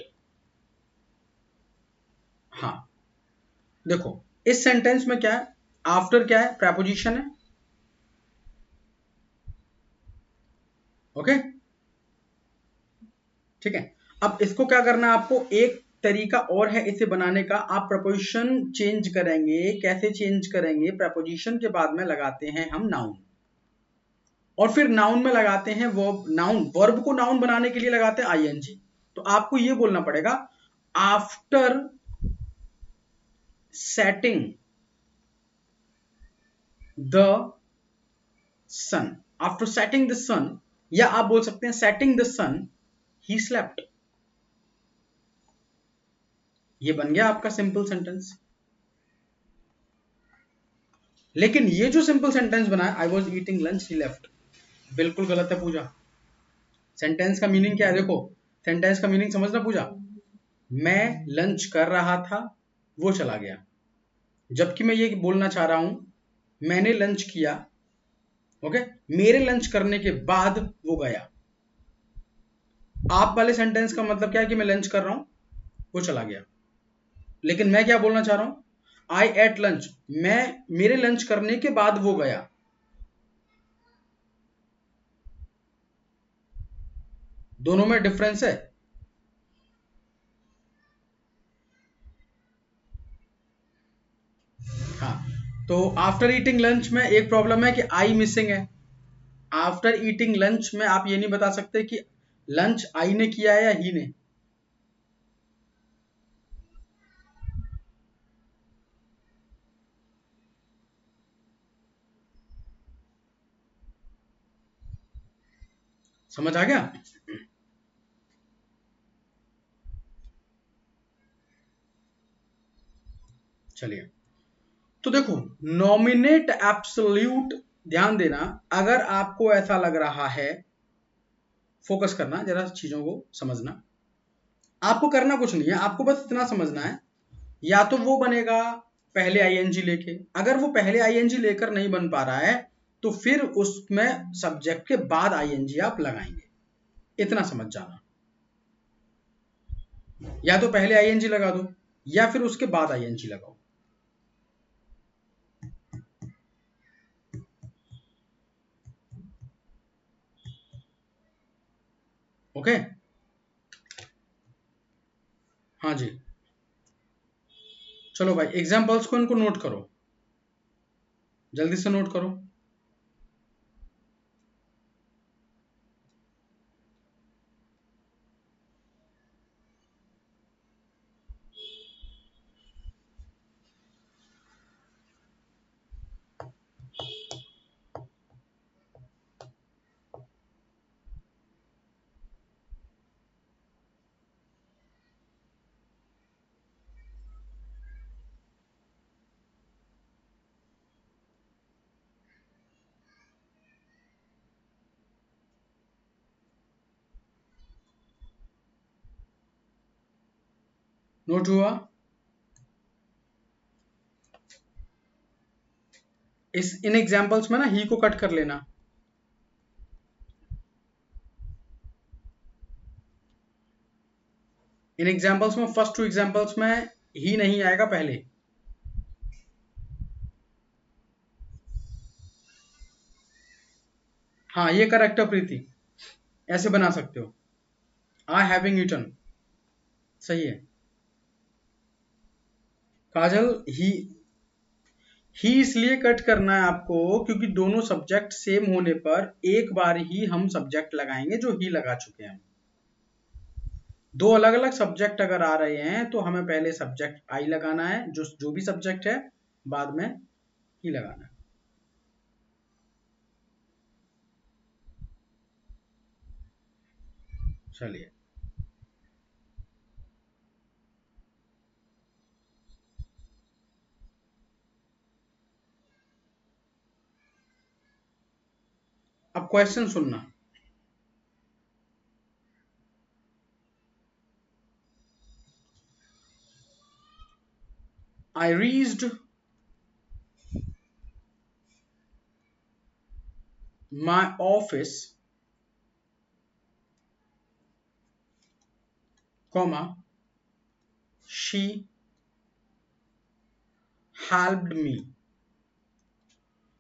S1: हाँ देखो, इस सेंटेंस में क्या है, आफ्टर क्या है, प्रेपोजिशन है, ओके, ठीक है। अब इसको क्या करना है आपको, एक तरीका और है इसे बनाने का, आप प्रपोजिशन चेंज करेंगे, कैसे चेंज करेंगे, प्रपोजिशन के बाद में लगाते हैं हम नाउन, और फिर नाउन में लगाते हैं वर्ब, नाउन वर्ब को नाउन बनाने के लिए लगाते हैं आईएनजी। तो आपको ये बोलना पड़ेगा after setting the sun, after setting the sun, या आप बोल सकते हैं setting the sun he slept, ये बन गया आपका सिंपल सेंटेंस। लेकिन ये जो सिंपल सेंटेंस बना है, I was eating lunch he left, बिल्कुल गलत है पूजा। सेंटेंस का मीनिंग क्या है, देखो सेंटेंस का मीनिंग समझना पूजा, मैं लंच कर रहा था, वो चला गया, जबकि मैं ये बोलना चाह रहा हूं मैंने लंच किया, ओके, मेरे लंच करने के बाद वो गया। आप वाले सेंटेंस का मतलब क्या है कि मैं लंच कर रहा हूं, वो चला गया, लेकिन मैं क्या बोलना चाह रहा हूं, आई एट लंच, मैं मेरे लंच करने के बाद वो गया। दोनों में डिफरेंस है। हाँ, तो आफ्टर ईटिंग लंच में एक प्रॉब्लम है कि आई मिसिंग है। आफ्टर ईटिंग लंच में आप ये नहीं बता सकते कि लंच आई ने किया है या ही ने। समझ आ गया? चलिए, तो देखो, नॉमिनेट एब्सोल्यूट, ध्यान देना, अगर आपको ऐसा लग रहा है, फोकस करना जरा, चीजों को समझना। आपको करना कुछ नहीं है, आपको बस इतना समझना है, या तो वो बनेगा पहले आईएनजी लेके, अगर वो पहले आईएनजी लेकर नहीं बन पा रहा है तो फिर उसमें सब्जेक्ट के बाद आईएनजी आप लगाएंगे, इतना समझ जाना। या तो पहले आईएनजी लगा दो या फिर उसके बाद आईएनजी लगाओ। ओके, हाँ जी, चलो भाई, एग्जाम्पल्स को इनको नोट करो, जल्दी से नोट करो। नोट हुआ? इन एग्जाम्पल्स में ना ही को कट कर लेना। इन एग्जाम्पल्स में, फर्स्ट टू एग्जाम्पल्स में ही नहीं आएगा पहले। हाँ, ये करेक्ट है प्रीति, ऐसे बना सकते हो, आई हैविंग ईटन, सही है। काजल, ही इसलिए कट करना है आपको क्योंकि दोनों सब्जेक्ट सेम होने पर एक बार ही हम सब्जेक्ट लगाएंगे जो ही लगा चुके हैं। दो अलग अलग सब्जेक्ट अगर आ रहे हैं तो हमें पहले सब्जेक्ट आई लगाना है, जो भी सब्जेक्ट है, बाद में ही लगाना है। चलिए, अब क्वेश्चन सुनना। I reached my office, comma, she helped me.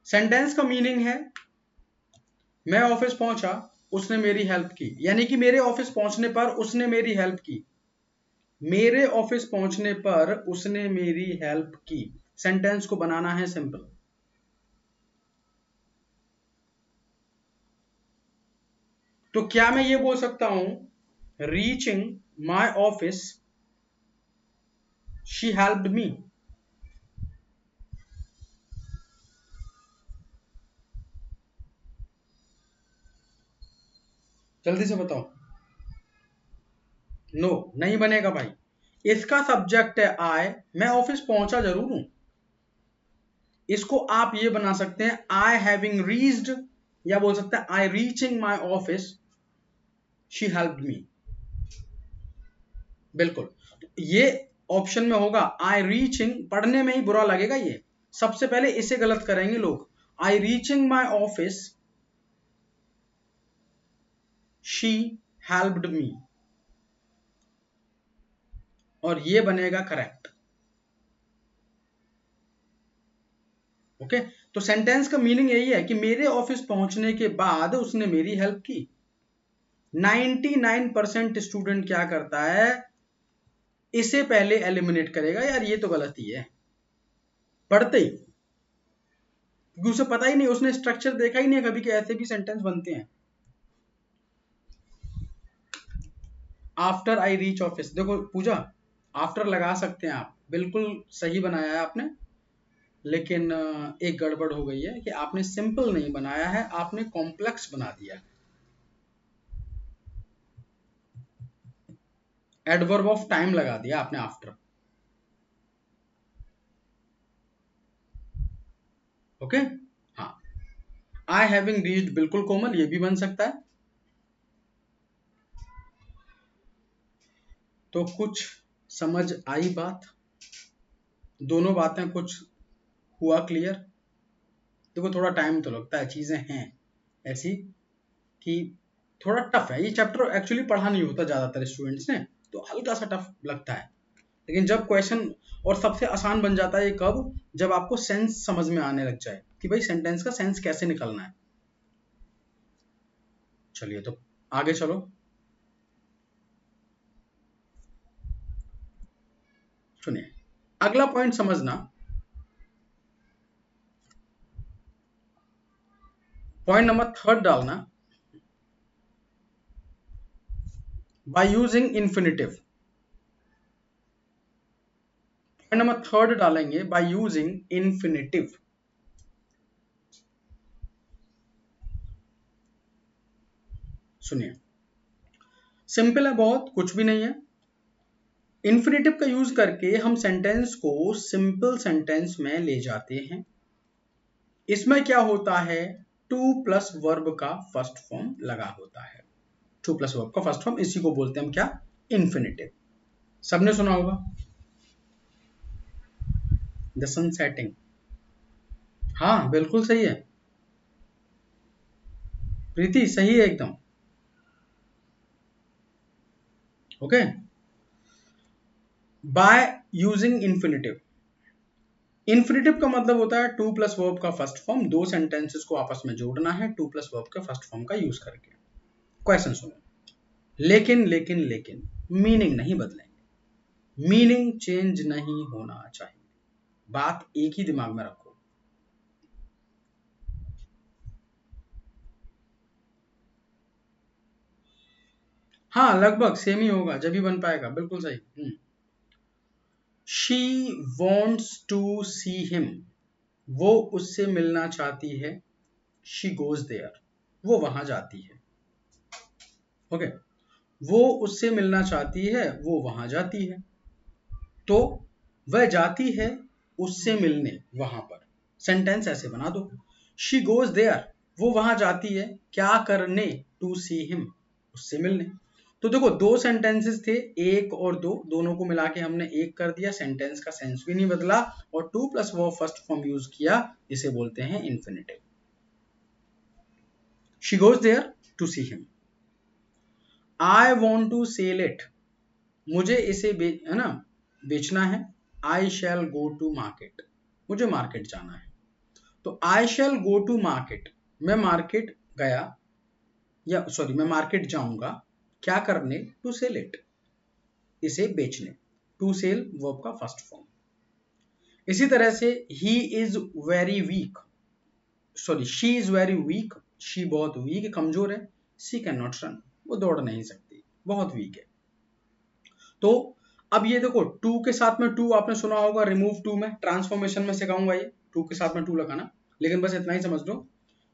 S1: Sentence का मीनिंग है मैं ऑफिस पहुंचा, उसने मेरी हेल्प की, यानी कि मेरे ऑफिस पहुंचने पर उसने मेरी हेल्प की। मेरे ऑफिस पहुंचने पर उसने मेरी हेल्प की। सेंटेंस को बनाना है सिंपल। तो क्या मैं ये बोल सकता हूं reaching my office she helped मी? जल्दी से बताओ। नो, नहीं बनेगा भाई। इसका सब्जेक्ट है आई, मैं ऑफिस पहुंचा जरूर हूं। इसको आप ये बना सकते हैं आई हैविंग रीच्ड, या बोल सकते हैं I reaching my office she helped me. बिल्कुल, तो ये ऑप्शन में होगा आई रीचिंग, पढ़ने में ही बुरा लगेगा ये, सबसे पहले इसे गलत करेंगे लोग। I reaching my office she helped me, और ये बनेगा करेक्ट। ओके, तो सेंटेंस का मीनिंग यही है कि मेरे ऑफिस पहुंचने के बाद उसने मेरी हेल्प की। 99% स्टूडेंट क्या करता है, इसे पहले एलिमिनेट करेगा, यार ये तो गलती है, पढ़ते ही, क्योंकि उसे पता ही नहीं, उसने स्ट्रक्चर देखा ही नहीं कभी कि ऐसे भी सेंटेंस बनते हैं। आफ्टर आई रीच ऑफिस, देखो पूजा, आफ्टर लगा सकते हैं आप, बिल्कुल सही बनाया है आपने, लेकिन एक गड़बड़ हो गई है कि आपने सिंपल नहीं बनाया है, आपने कॉम्प्लेक्स बना दिया। एडवर्ब ऑफ टाइम लगा दिया आपने आफ्टर। ओके, हाँ, आई हैविंग रीच्ड, बिल्कुल कोमल, ये भी बन सकता है। तो कुछ समझ आई बात, दोनों बातें कुछ हुआ क्लियर। देखो थोड़ा टाइम तो लगता है, चीजें हैं ऐसी कि थोड़ा टफ है ये चैप्टर, एक्चुअली पढ़ा नहीं होता ज्यादातर स्टूडेंट्स ने, तो हल्का सा टफ लगता है, लेकिन जब क्वेश्चन, और सबसे आसान बन जाता है ये कब, जब आपको सेंस समझ में आने लग जाए कि भाई सेंटेंस का सेंस कैसे निकलना है। चलिए तो आगे चलो, सुनिए अगला पॉइंट समझना। पॉइंट नंबर 3 डालना, by using infinitive. Point number 3 डालेंगे बाय यूजिंग इंफिनिटिव। सुनिए, सिंपल है बहुत, कुछ भी नहीं है। इंफिनिटिव का यूज करके हम सेंटेंस को सिंपल सेंटेंस में ले जाते हैं। इसमें क्या होता है, टू प्लस वर्ब का फर्स्ट फॉर्म लगा होता है। टू प्लस वर्ब का फर्स्ट फॉर्म, इसी को बोलते हैं हम क्या, इंफिनिटिव। सबने सुना होगा द सन सेटिंग। हाँ बिल्कुल सही है प्रीति, सही है एकदम। Okay, by using infinitive. Infinitive का मतलब होता है टू प्लस वर्ब का फर्स्ट फॉर्म, दो सेंटेंसेस को आपस में जोड़ना है टू प्लस वर्ब का फर्स्ट फॉर्म का यूज करके। क्वेश्चन सुनो, लेकिन लेकिन लेकिन मीनिंग नहीं बदलेंगे, मीनिंग चेंज नहीं होना चाहिए, बात एक ही दिमाग में रखो। हाँ लगभग सेम ही होगा, जब ही बन पाएगा, बिल्कुल सही। She wants to see him, वो उससे मिलना चाहती है। शी गोज देयर, वो वहां जाती है। ओके, वो उससे मिलना चाहती है, वो वहां जाती है। तो वह जाती है उससे मिलने वहां पर, सेंटेंस ऐसे बना दो, शी गोज देयर, वो वहां जाती है क्या करने, टू सी हिम, उससे मिलने। तो देखो दो सेंटेंसेस थे, एक और दो, दोनों को मिला के हमने एक कर दिया, सेंटेंस का सेंस भी नहीं बदला, और टू प्लस वो फर्स्ट फॉर्म यूज किया, इसे बोलते हैं infinitive. She goes there to see him. I want to sell it, मुझे इसे है ना बेचना है। I shall go to market, मुझे मार्केट जाना है। तो I shall go to market, मैं मार्केट गया, या सॉरी मैं मार्केट जाऊंगा, क्या करने, टू सेल इट, इसे बेचने। टू सेल वर्ब का फर्स्ट फॉर्म। इसी तरह से he is very weak, sorry she is very weak, she बहुत वीक, कमजोर है। शी कैन नॉट रन, वो दौड़ नहीं सकती, बहुत वीक है। तो अब ये देखो टू के साथ में, टू आपने सुना होगा रिमूव टू में, ट्रांसफॉर्मेशन में सिखाऊंगा ये, टू के साथ में टू लगाना, लेकिन बस इतना ही समझ लो,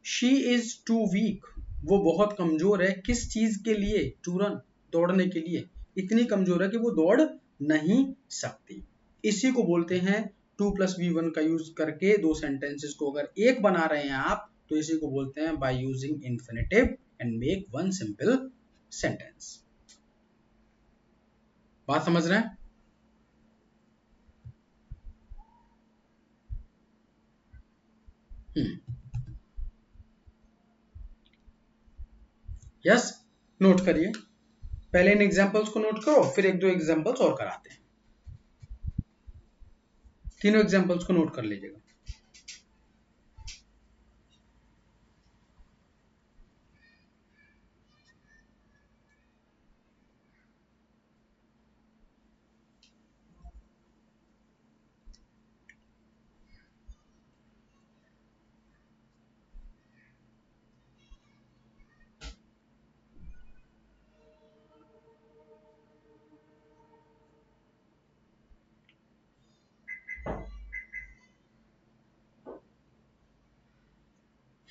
S1: शी इज टू वीक, वो बहुत कमजोर है, किस चीज के लिए, टू रन, दौड़ने के लिए, इतनी कमजोर है कि वो दौड़ नहीं सकती। इसी को बोलते हैं टू प्लस वी वन का यूज करके दो सेंटेंसेस को अगर एक बना रहे हैं आप, तो इसी को बोलते हैं by using infinitive and make one simple sentence. बात समझ रहे हैं? यस, नोट करिए, पहले इन एग्जांपल्स को नोट करो, फिर एक दो एग्जांपल्स और कराते हैं। तीनों एग्जांपल्स को नोट कर लीजिएगा।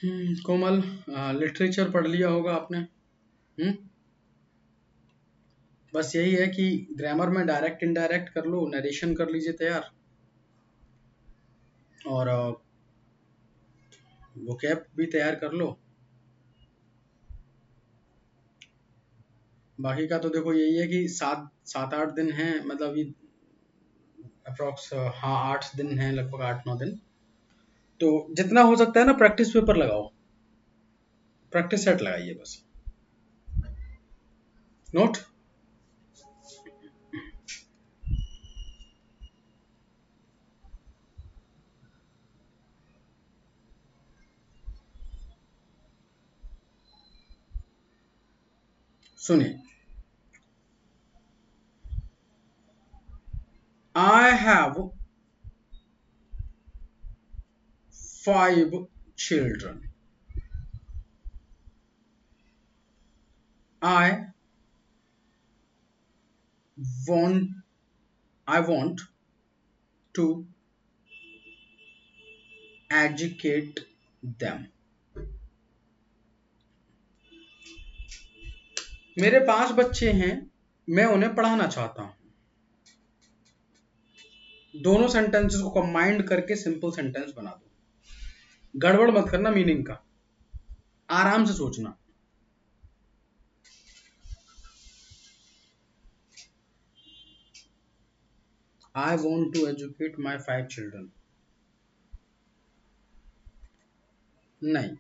S1: कोमल, लिटरेचर पढ़ लिया होगा आपने। बस यही है कि ग्रामर में डायरेक्ट इनडायरेक्ट कर लो, नरेशन कर लीजिए तैयार, और वोकैब भी तैयार कर लो। बाकी का तो देखो यही है कि 7-8 दिन हैं, मतलब ये अप्रोक्स, हाँ 8 दिन हैं, लगभग 8-9 दिन। तो जितना हो सकता है ना प्रैक्टिस पेपर लगाओ, प्रैक्टिस सेट लगाइए बस, नोट। सुनिए, आई have 5 children. I want I want to educate them. मेरे 5 बच्चे हैं, मैं उन्हें पढ़ाना चाहता हूं। दोनों सेंटेंसेस को कंबाइंड करके सिंपल सेंटेंस बना दो। गड़बड़ मत करना मीनिंग का, आराम से सोचना। I want to educate my 5 children. नहीं,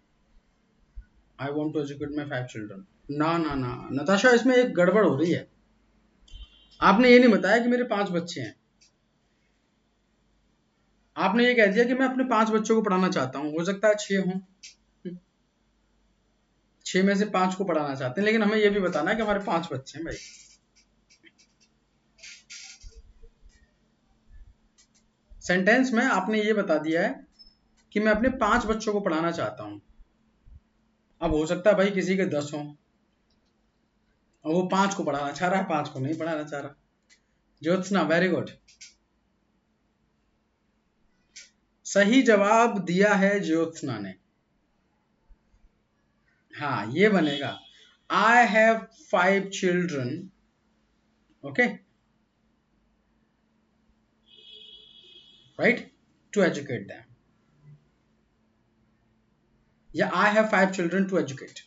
S1: I want to educate my 5 children. ना ना ना नताशा, इसमें एक गड़बड़ हो रही है। आपने ये नहीं बताया कि मेरे 5 बच्चे हैं, आपने ये कह दिया कि मैं अपने 5 बच्चों को पढ़ाना चाहता हूं। हो सकता है 6 हों, 6 में से 5 को पढ़ाना चाहते हैं, लेकिन हमें ये भी बताना है कि हमारे 5 बच्चे हैं भाई। सेंटेंस में आपने ये बता दिया है कि मैं अपने 5 बच्चों को पढ़ाना चाहता हूं। अब हो सकता है भाई किसी के 10 हों, और वो 5 को पढ़ाना चाह रहा है, 5 को नहीं पढ़ाना चाह रहा। ज्योत्सना, वेरी गुड, सही जवाब दिया है ज्योत्सना ने। हाँ, ये बनेगा I have 5 children, okay, right, to educate them, या I have 5 children to educate.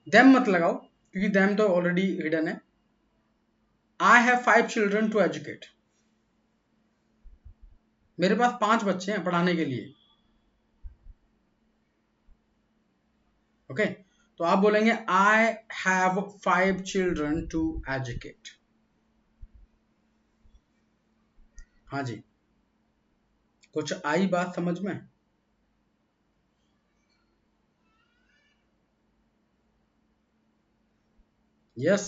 S1: Them मत लगाओ क्योंकि देम तो ऑलरेडी हिडन है। I have 5 children to educate, मेरे पास 5 बच्चे हैं पढ़ाने के लिए, ओके। तो आप बोलेंगे I have 5 children to educate. हाँ जी, कुछ आई बात समझ में? यस।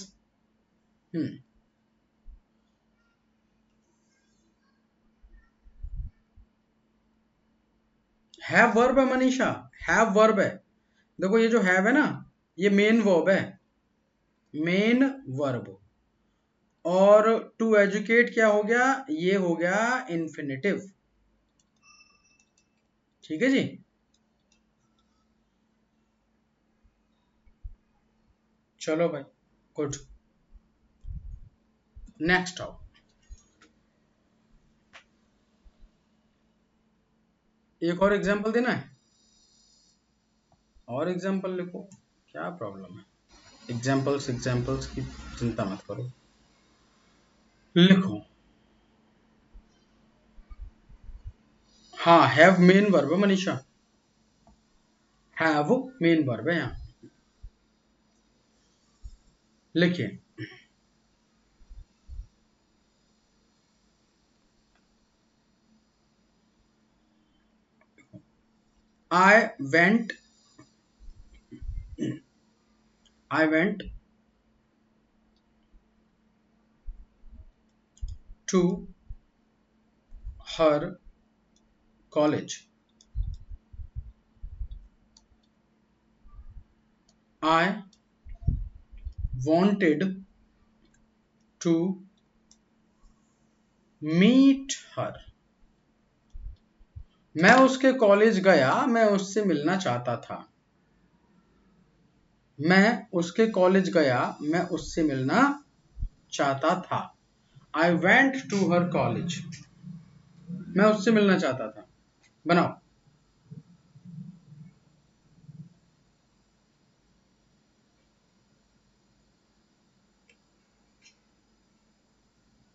S1: हैव वर्ब है मनीषा, हैव वर्ब है। देखो ये जो हैव है ना, ये मेन वर्ब है, मेन वर्ब। और टू एजुकेट क्या हो गया? ये हो गया इन्फिनेटिव। ठीक है जी। चलो भाई, गुड। नेक्स्ट आओ, एक और एग्जांपल देना है, और एग्जांपल लिखो, क्या प्रॉब्लम है? एग्जांपल्स की चिंता मत करो, लिखो। हाँ, हैव मेन वर्ब है मनीषा, हैव मेन वर्ब है यहाँ, लिखिए। I went I went to her college. I wanted to meet her. मैं उसके कॉलेज गया, मैं उससे मिलना चाहता था। मैं उसके कॉलेज गया, मैं उससे मिलना चाहता था। I went to her college, मैं उससे मिलना चाहता था। बनाओ।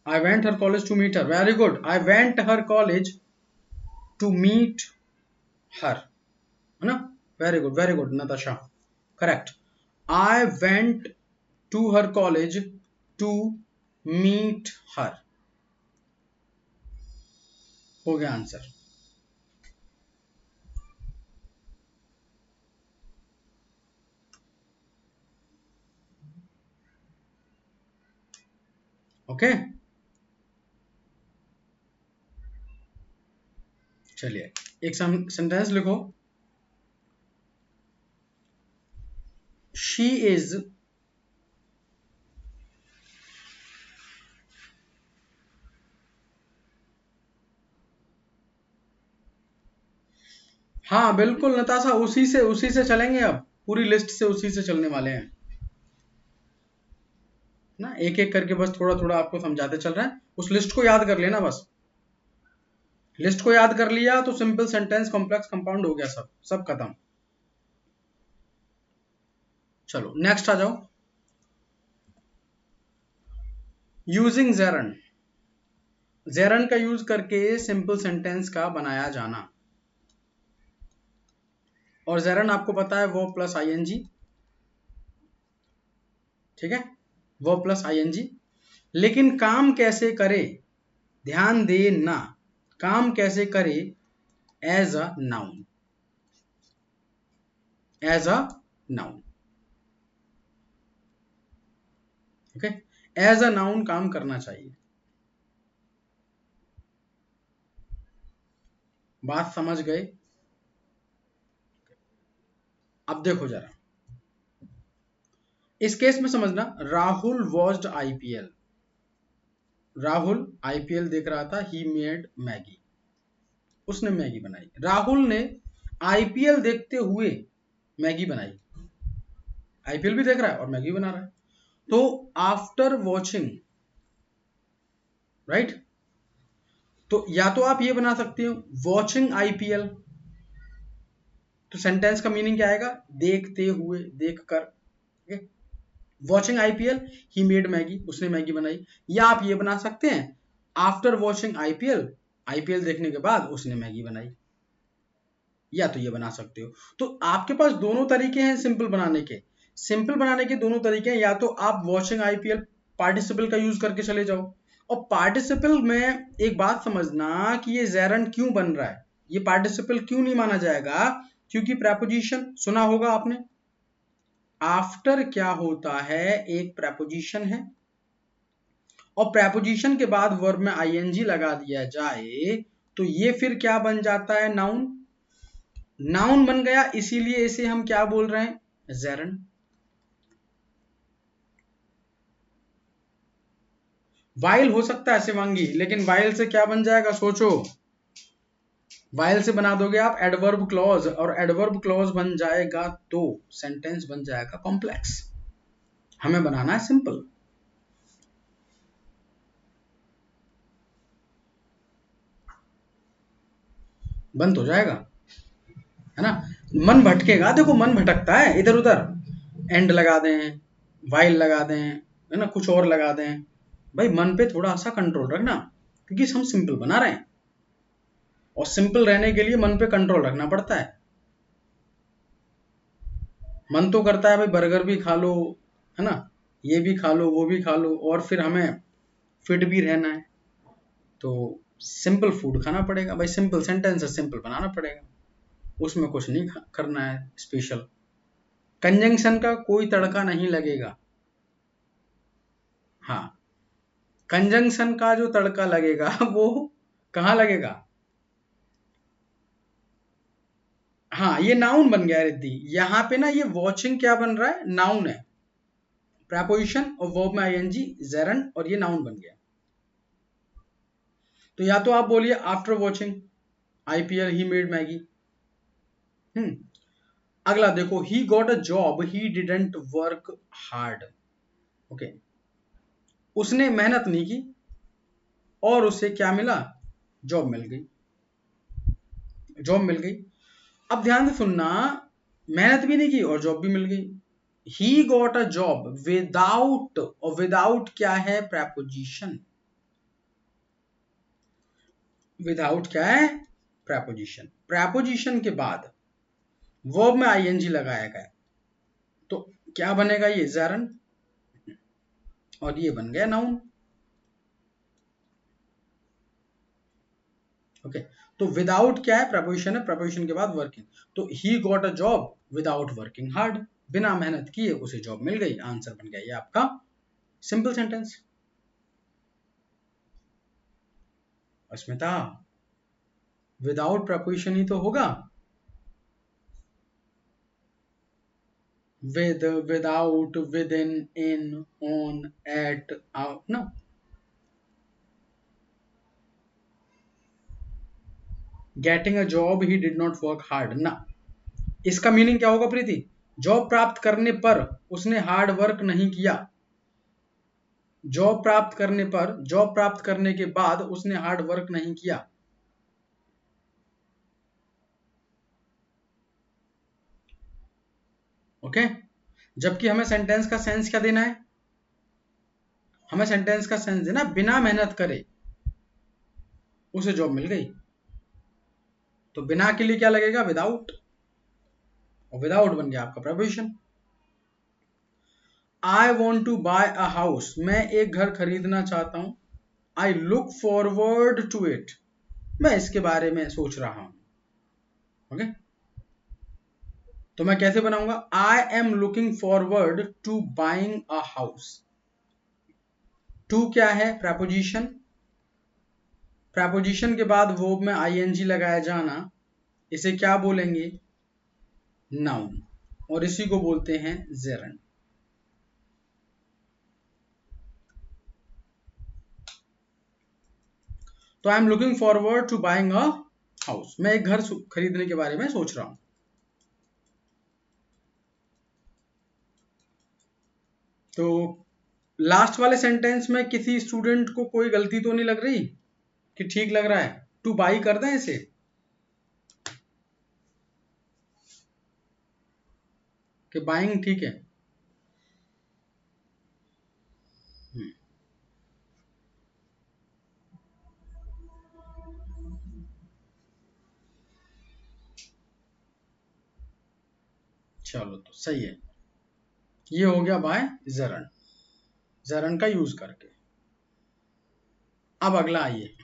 S1: I went her college to meet her, very good. I went her college to meet her, है ना? Very good Natasha, correct. I went to her college to meet her, हो गया आंसर। ओके, चलिए एक सेंटेंस लिखो। She is, हाँ बिल्कुल नताशा, उसी से चलेंगे, अब पूरी लिस्ट से उसी से चलने वाले हैं ना, एक एक करके बस थोड़ा थोड़ा आपको समझाते चल रहे हैं। उस लिस्ट को याद कर लेना बस। लिस्ट को याद कर लिया तो सिंपल सेंटेंस, कॉम्प्लेक्स, कंपाउंड हो गया, सब सब खत्म। चलो नेक्स्ट आ जाओ। यूजिंग जेरन, जेरन का यूज करके सिंपल सेंटेंस का बनाया जाना। और जेरन आपको पता है वो प्लस आईएनजी, ठीक है, वो प्लस आईएनजी। लेकिन काम कैसे करे, ध्यान देना, काम कैसे करे as a noun, as a noun, okay, as a noun काम करना चाहिए। बात समझ गए? अब देखो जरा, इस केस में समझना, Rahul watched IPL, Rahul IPL देख रहा था, ही मेड मैगी, उसने मैगी बनाई। राहुल ने आईपीएल देखते हुए मैगी बनाई, आईपीएल भी देख रहा है और मैगी बना रहा है। तो आफ्टर वॉचिंग, राइट, तो या तो आप ये बना सकते हो वॉचिंग आईपीएल, तो सेंटेंस का मीनिंग क्या आएगा, देखते हुए, देख कर, watching IPL he made Maggi, उसने मैगी बनाई। या आप ये बना सकते हैं आफ्टर वॉचिंग आईपीएल, आईपीएल देखने के बाद उसने मैगी बनाई, या तो ये बना सकते हो। तो आपके पास दोनों तरीके हैं सिंपल बनाने के, सिंपल बनाने के दोनों तरीके हैं, या तो आप वॉचिंग आईपीएल पार्टिसिपल का यूज करके चले जाओ। और पार्टिसिपल में एक बात समझना कि ये जेरंड क्यों बन रहा है, ये पार्टिसिपल क्यों नहीं माना जाएगा, क्योंकि प्रेपोजिशन सुना होगा आपने, आफ्टर क्या होता है, एक प्रेपोजिशन है, और प्रेपोजिशन के बाद वर्ब में आईएनजी लगा दिया जाए तो ये फिर क्या बन जाता है, नाउन, नाउन बन गया। इसीलिए इसे हम क्या बोल रहे हैं, जेरन। वाइल हो सकता है शिवांगी, लेकिन वाइल से क्या बन जाएगा सोचो, वाइल से बना दोगे आप एडवर्ब क्लॉज, और एडवर्ब क्लॉज बन जाएगा तो सेंटेंस बन जाएगा कॉम्प्लेक्स। हमें बनाना है सिंपल। बंद हो जाएगा, है ना? मन भटकेगा, देखो मन भटकता है इधर उधर, एंड लगा दें, वाइल लगा दें, है ना, कुछ और लगा दें। भाई मन पे थोड़ा सा कंट्रोल रखना, क्योंकि हम सिंपल बना रहे हैं, और सिंपल रहने के लिए मन पे कंट्रोल रखना पड़ता है। मन तो करता है भाई बर्गर भी खा लो, है ना, ये भी खा लो, वो भी खा लो, और फिर हमें फिट भी रहना है, तो सिंपल फूड खाना पड़ेगा भाई, सिंपल सेंटेंस सिंपल बनाना पड़ेगा, उसमें कुछ नहीं करना है स्पेशल। कंजंक्शन का कोई तड़का नहीं लगेगा, हाँ, कंजंक्शन का जो तड़का लगेगा वो कहाँ लगेगा, हाँ ये नाउन बन गया रिद्धि, यहाँ पे ना ये वॉचिंग क्या बन रहा है, नाउन है, प्रेपोजिशन और वर्ब में आईएनजी जेरन, और ये नाउन बन गया। तो या तो आप बोलिए after watching, IPL he made Maggi. अगला देखो, ही got a job he didn't work hard. Okay, उसने मेहनत नहीं की और उसे क्या मिला? जॉब मिल गई, जॉब मिल गई। अब ध्यान से सुनना, मेहनत भी नहीं की और जॉब भी मिल गई। ही गॉट अ जॉब विदाउट, और विदाउट क्या है? प्रेपोजिशन। विदाउट क्या है? प्रेपोजिशन। प्रेपोजिशन के बाद वर्ब में आईएनजी लगाया गया, तो क्या बनेगा? ये ज़रन, और ये बन गया नाउन। ओके, तो विदाउट क्या है? प्रपोजिशन है, प्रपोजिशन के बाद वर्किंग। तो ही got a job without working hard, बिना मेहनत किए उसे जॉब मिल गई। आंसर बन गया ये आपका simple sentence. Asmita, without preposition ही तो होगा। With, without, with in, on, at, out ना। Getting a job he did not work hard ना। इसका मीनिंग क्या होगा प्रीति? जॉब प्राप्त करने पर उसने हार्ड वर्क नहीं किया। जॉब प्राप्त करने पर, जॉब प्राप्त करने के बाद उसने हार्ड वर्क नहीं किया। ओके, जबकि हमें सेंटेंस का सेंस क्या देना है? हमें सेंटेंस का सेंस देना, बिना मेहनत करे उसे जॉब मिल गई। तो बिना के लिए क्या लगेगा? विदाउट, और विदाउट बन गया आपका preposition. I want to buy a house, मैं एक घर खरीदना चाहता हूं। I look forward to it, मैं इसके बारे में सोच रहा हूं। ओके, तो मैं कैसे बनाऊंगा? I am looking forward to buying a house. To क्या है? प्रपोजिशन। प्रपोजिशन के बाद वर्ब में आईएनजी लगाया जाना, इसे क्या बोलेंगे? नाउन, और इसी को बोलते हैं जेरन। तो I am looking forward to buying a house, मैं एक घर खरीदने के बारे में सोच रहा हूं। तो लास्ट वाले सेंटेंस में किसी स्टूडेंट को कोई गलती तो नहीं लग रही कि ठीक लग रहा है? टू बाई कर दें इसे, कि बाइंग ठीक है? हम्म, चलो तो सही है। ये हो गया बाय जरन, जरन का यूज करके। अब अगला आइए,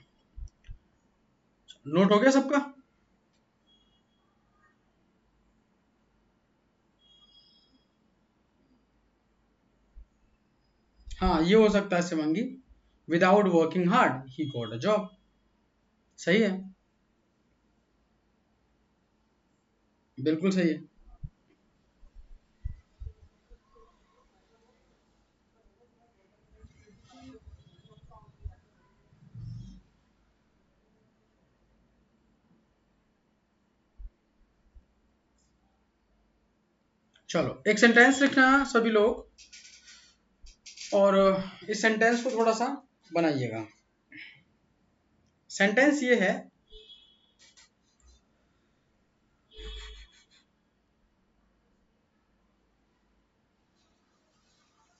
S1: नोट हो गया सबका? हाँ, ये हो सकता है Shivangi, without working hard he got a job. सही है, बिल्कुल सही है। चलो एक सेंटेंस लिखना सभी लोग, और इस सेंटेंस को थोड़ा सा बनाइएगा। सेंटेंस ये है,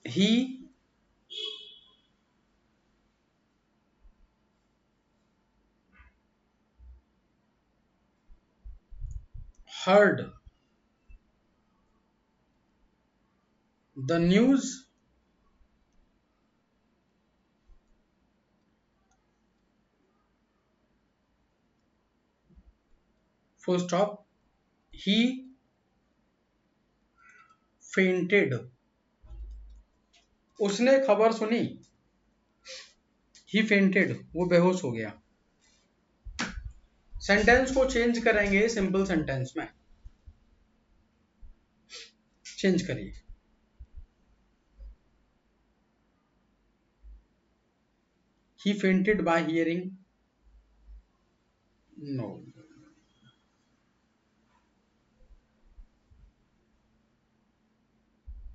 S1: ही heard the news full stop, he fainted, उसने खबर सुनी, he fainted, वो बेहोश हो गया। सेंटेंस को चेंज करेंगे सिंपल सेंटेंस में, चेंज करिए। he fainted by hearing, no,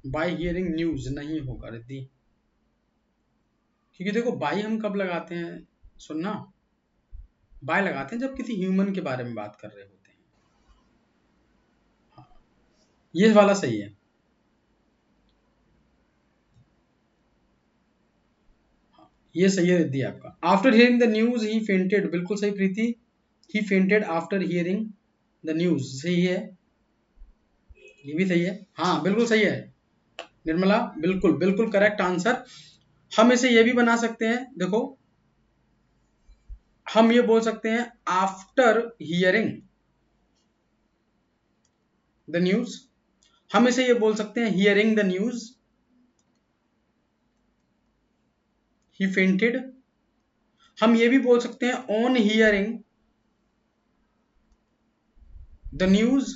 S1: bye hearing news नहीं होगा रिद्धि, क्योंकि देखो बाय हम कब लगाते हैं, सुनना, बाय लगाते हैं जब किसी ह्यूमन के बारे में बात कर रहे होते हैं। हाँ, ये वाला सही है। हाँ, ये सही है रिद्धि आपका। After hearing the news he fainted, बिल्कुल सही Preeti, he fainted after hearing the news, सही है, ये भी सही है। हाँ बिल्कुल सही है निर्मला, बिल्कुल बिल्कुल करेक्ट आंसर। हम इसे ये भी बना सकते हैं, देखो हम ये बोल सकते हैं आफ्टर हियरिंग द न्यूज, हम इसे ये बोल सकते हैं hearing the news he fainted, हम ये भी बोल सकते हैं on hearing the news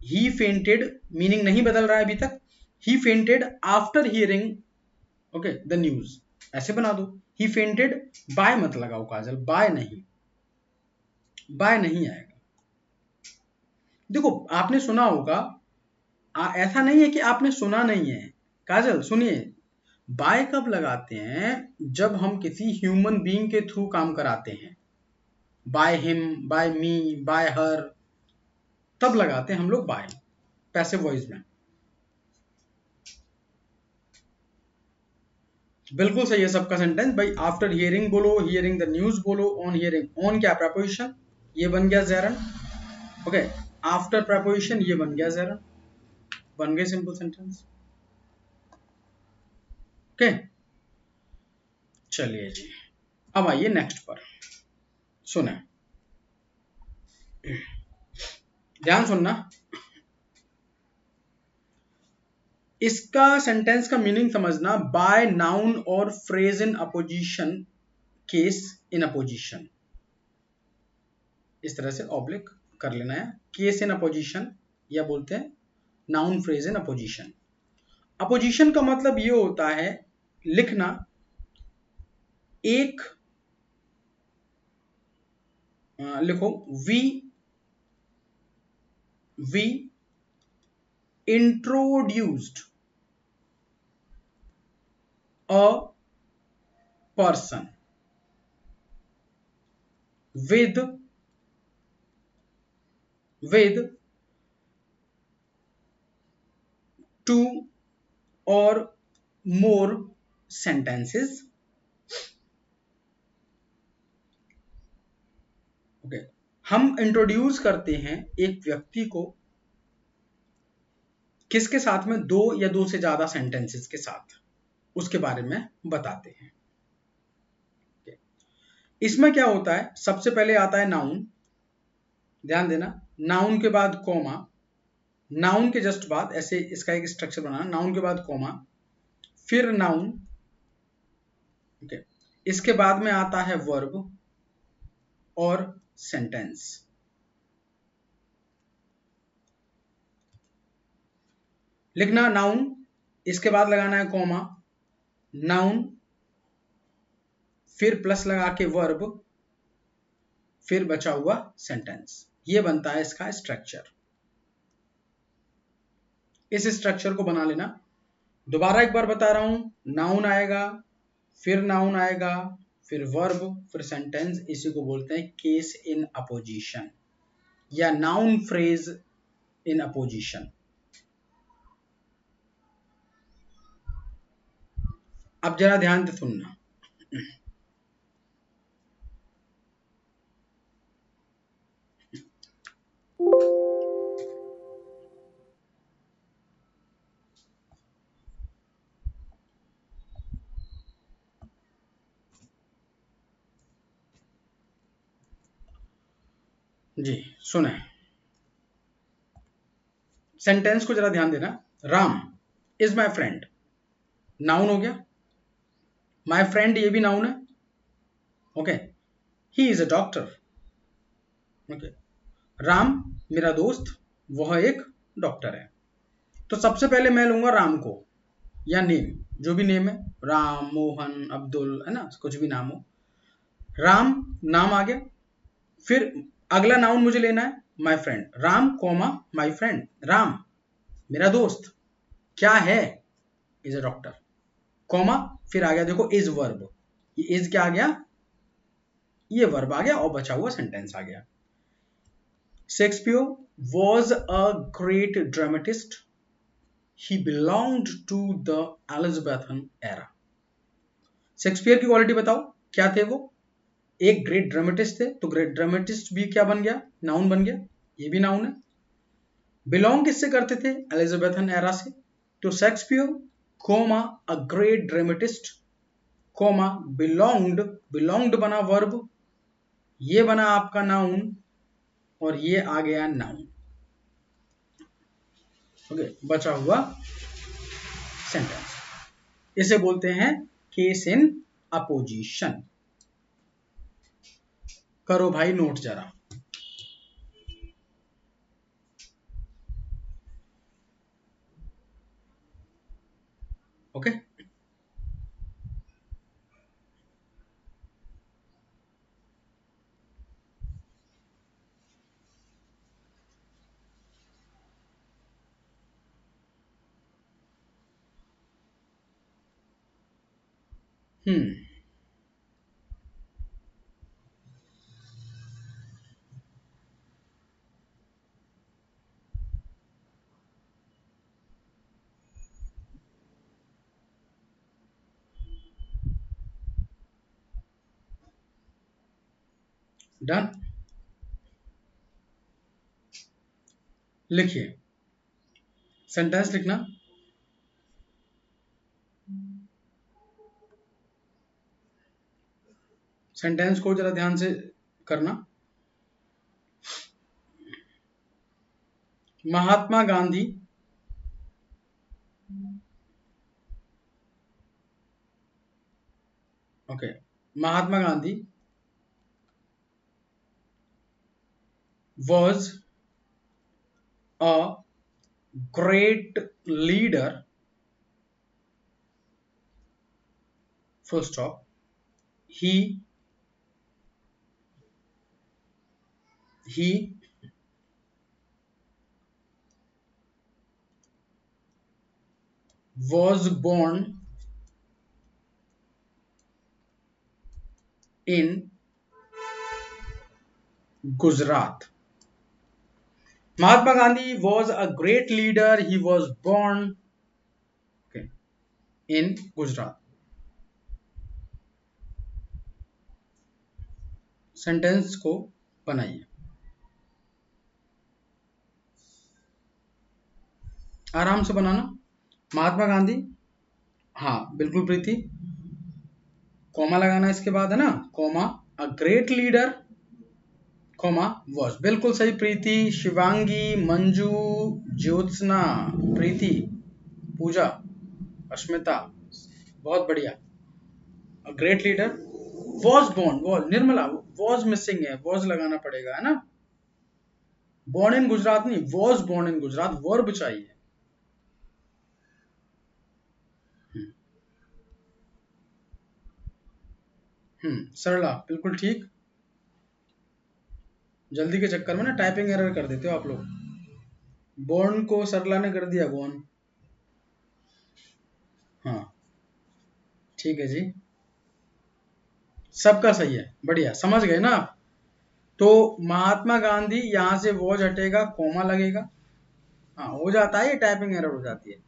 S1: he fainted, meaning नहीं बदल रहा है अभी तक, he fainted after hearing okay the news, ऐसे बना दो। ही फेंटेड, बाय मत लगाओ काजल, बाय नहीं, बाय नहीं आएगा। देखो आपने सुना होगा, ऐसा नहीं है कि आपने सुना नहीं है, काजल सुनिए, बाय कब लगाते हैं, जब हम किसी ह्यूमन बीइंग के थ्रू काम कराते हैं, by him, by me, by her, तब लगाते हैं हम लोग बाय, पैसिव वॉइस में। बिल्कुल सही है सबका सेंटेंस भाई। आफ्टर हियरिंग बोलो, हियरिंग द न्यूज बोलो, ऑन हियरिंग, ऑन क्या प्रपोजिशन, ये बन गया जेरन, ओके, आफ्टर प्रपोजिशन ये बन गया जेरन, बन गए सिंपल सेंटेंस, ओके। चलिए जी, अब आइए नेक्स्ट पर, सुने, ध्यान सुनना, इसका सेंटेंस का मीनिंग समझना, बाय नाउन और phrase in opposition, case in opposition, इस तरह से ऑब्लिक कर लेना है, केस इन अपोजिशन या बोलते हैं noun phrase in apposition. Apposition का मतलब ये होता है लिखना एक, लिखो we introduced a person with two or more sentences, okay, हम इंट्रोड्यूस करते हैं एक व्यक्ति को किसके साथ में, दो या दो से ज्यादा सेंटेंसेस के साथ, उसके बारे में बताते हैं। इसमें क्या होता है, सबसे पहले आता है नाउन, ध्यान देना, नाउन के बाद कॉमा, नाउन के जस्ट बाद ऐसे इसका एक स्ट्रक्चर बनाना, नाउन के बाद कॉमा, फिर नाउन, ओके, इसके बाद में आता है वर्ब और सेंटेंस। लिखना नाउन, इसके बाद लगाना है कॉमा, नाउन, फिर प्लस लगा के वर्ब, फिर बचा हुआ सेंटेंस, ये बनता है इसका स्ट्रक्चर। इस स्ट्रक्चर को बना लेना, दोबारा एक बार बता रहा हूं, नाउन आएगा, फिर नाउन आएगा, फिर वर्ब, फिर सेंटेंस, इसी को बोलते हैं केस इन अपोजिशन या नाउन फ्रेज इन अपोजिशन। अब जरा ध्यान से सुनना, जी सुने, सेंटेंस को जरा ध्यान देना, Ram is my friend, noun हो गया, माई फ्रेंड ये भी नाउन है, okay, he is a doctor, okay, Ram मेरा दोस्त, वह एक डॉक्टर है। तो सबसे पहले मैं लूंगा राम को या नेम, जो भी नेम है, राम, मोहन, अब्दुल, है ना, कुछ भी नाम हो, राम नाम आ गया, फिर अगला नाउन मुझे लेना है my friend, Ram comma my friend, Ram मेरा दोस्त, क्या है, इज अ डॉक्टर, कॉमा फिर आ गया देखो इज वर्ब, ये इज क्या आ गया, ये वर्ब आ गया और बचा हुआ सेंटेंस आ गया। Shakespeare was a great dramatist, he belonged to the Elizabethan era. Shakespeare की क्वालिटी बताओ क्या थे वो, एक ग्रेट ड्रामेटिस्ट थे, तो ग्रेट ड्रामेटिस्ट भी क्या बन गया, नाउन बन गया, ये भी नाउन है। बिलोंग किससे करते थे, एलिजाबेथन एरा से, तो Shakespeare comma a great dramatist comma belonged बना वर्ब, ये बना आपका नाउन और ये आ गया नाउन। ओके, बचा हुआ सेंटेंस, इसे बोलते हैं केस इन अपोजिशन। करो भाई नोट जरा। Okay, done. लिखिए, सेंटेंस लिखना, सेंटेंस को जरा ध्यान से करना। Mahatma Gandhi okay, Mahatma Gandhi was a great leader, full stop. He was born in Gujarat. Mahatma Gandhi was a great leader. He was born okay, in Gujarat. Sentence को बनाइए, आराम से बनाना। महात्मा गांधी, हाँ बिल्कुल प्रीति, कॉमा लगाना इसके बाद है ना, comma a great leader comma was, बिल्कुल सही प्रीति, शिवांगी, मंजू, ज्योत्सना, प्रीति, पूजा, अस्मिता, बहुत बढ़िया। Great leader was born, was, Nirmala was missing है, वॉज लगाना पड़ेगा है ना, बोर्न इन गुजरात नहीं, was born in Gujarat, verb चाहिए। सरला बिल्कुल ठीक, जल्दी के चक्कर में ना टाइपिंग एरर कर देते हो आप लोग, बोर्न को सरला ने कर दिया बोर्न, हाँ ठीक है जी, सबका सही है, बढ़िया समझ गए ना आप। तो महात्मा गांधी, यहां से वॉज हटेगा, कॉमा लगेगा, हाँ हो जाता है, ये टाइपिंग एरर हो जाती है,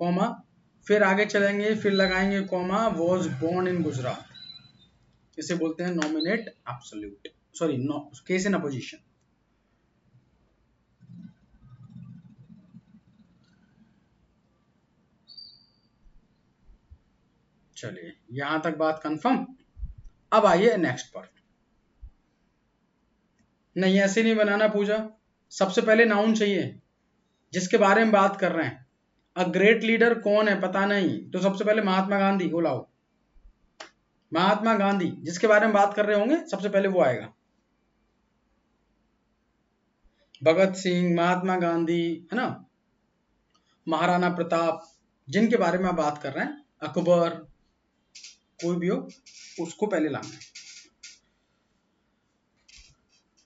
S1: कॉमा फिर आगे चलेंगे, फिर लगाएंगे comma, was born in Gujarat, इसे बोलते हैं nominate absolute, sorry no case in opposition. चलिए यहां तक बात कंफर्म, अब आइए नेक्स्ट पर। नहीं ऐसे नहीं बनाना पूजा, सबसे पहले नाउन चाहिए जिसके बारे में बात कर रहे हैं, अ ग्रेट लीडर कौन है पता नहीं, तो सबसे पहले महात्मा गांधी को लाओ, महात्मा गांधी जिसके बारे में बात कर रहे होंगे सबसे पहले वो आएगा, भगत सिंह, महात्मा गांधी है ना, महाराणा प्रताप, जिनके बारे में आप बात कर रहे हैं, अकबर, कोई भी हो उसको पहले लाना है।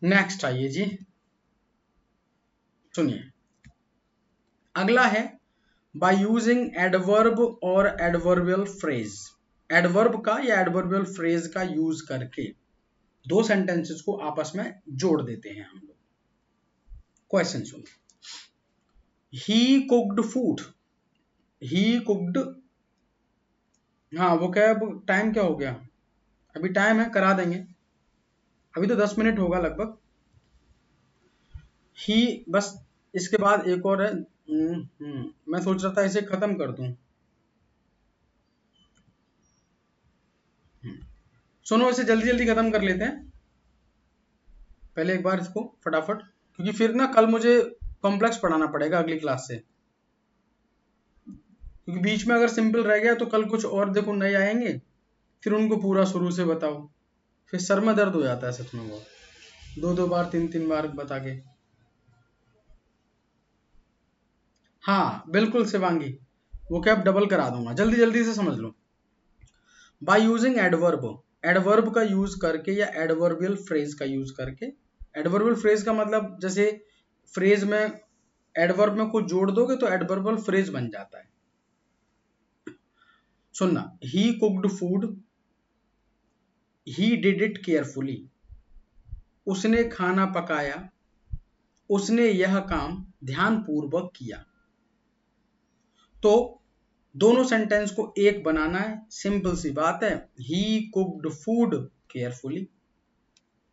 S1: नेक्स्ट आइए जी, सुनिए, अगला है बाय यूजिंग एडवर्ब और एडवर्बियल फ्रेज, एडवर्ब का या एडवर्बियल फ्रेज का यूज करके दो सेंटेंसेस को आपस में जोड़ देते हैं हम लोग। क्वेश्चन सुनो, ही कुक्ड फूड, ही कुक्ड, हाँ वो क्या, टाइम क्या हो गया, अभी टाइम है, करा देंगे, अभी तो 10 मिनट होगा लगभग। ही, बस इसके बाद एक और है, मैं सोच रहा था इसे खत्म कर दूं। सुनो इसे जल्दी जल्दी खत्म कर लेते हैं पहले एक बार इसको फटाफट, क्योंकि फिर ना कल मुझे कॉम्प्लेक्स पढ़ाना पड़ेगा अगली क्लास से, क्योंकि बीच में अगर सिंपल रह गया तो कल कुछ और देखो नए आएंगे, फिर उनको पूरा शुरू से बताओ, फिर सर में दर्द हो जाता है सच में, वो दो दो बार तीन तीन बार बता के। हाँ बिल्कुल शिवांगी, वो क्या डबल करा दूंगा, जल्दी जल्दी से समझ लो। बाय यूजिंग एडवर्ब, एडवर्ब का यूज करके या एडवर्बियल फ्रेज का यूज करके, एडवर्बियल फ्रेज का मतलब जैसे फ्रेज में एडवर्ब में कुछ जोड़ दोगे तो एडवर्बियल फ्रेज बन जाता है। सुनना, he cooked food, he did it carefully, उसने खाना पकाया, उसने यह काम ध्यानपूर्वक किया। तो दोनों सेंटेंस को एक बनाना है, सिंपल सी बात है, ही कुक्ड फूड केयरफुली,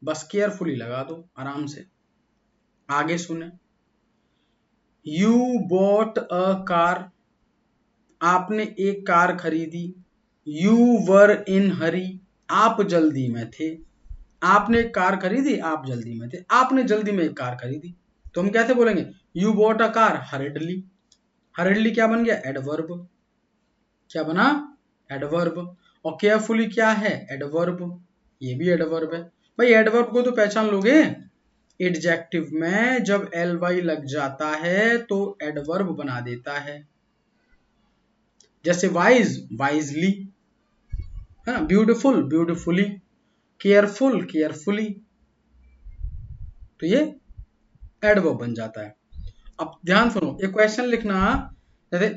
S1: बस केयरफुली लगा दो आराम से। आगे सुने, यू बॉट अ कार, आपने एक कार खरीदी, यू वर इन हरी, आप जल्दी में थे, आपने एक कार खरीदी, आप जल्दी में थे, आपने जल्दी में एक कार खरीदी, तो हम कैसे बोलेंगे, यू बॉट अ कार हरिडली, हरिडली क्या बन गया, एडवर्ब, क्या बना, एडवर्ब। और केयरफुली क्या है, एडवर्ब, ये भी एडवर्ब है। भाई एडवर्ब को तो पहचान लोगे, एडजेक्टिव में जब एल वाई लग जाता है तो एडवर्ब बना देता है, जैसे वाइज वाइजली, है, ब्यूटीफुल ब्यूटीफुली, केयरफुल केयरफुली, तो ये एडवर्ब बन जाता है। अब ध्यान सुनो, एक क्वेश्चन लिखना, जैसे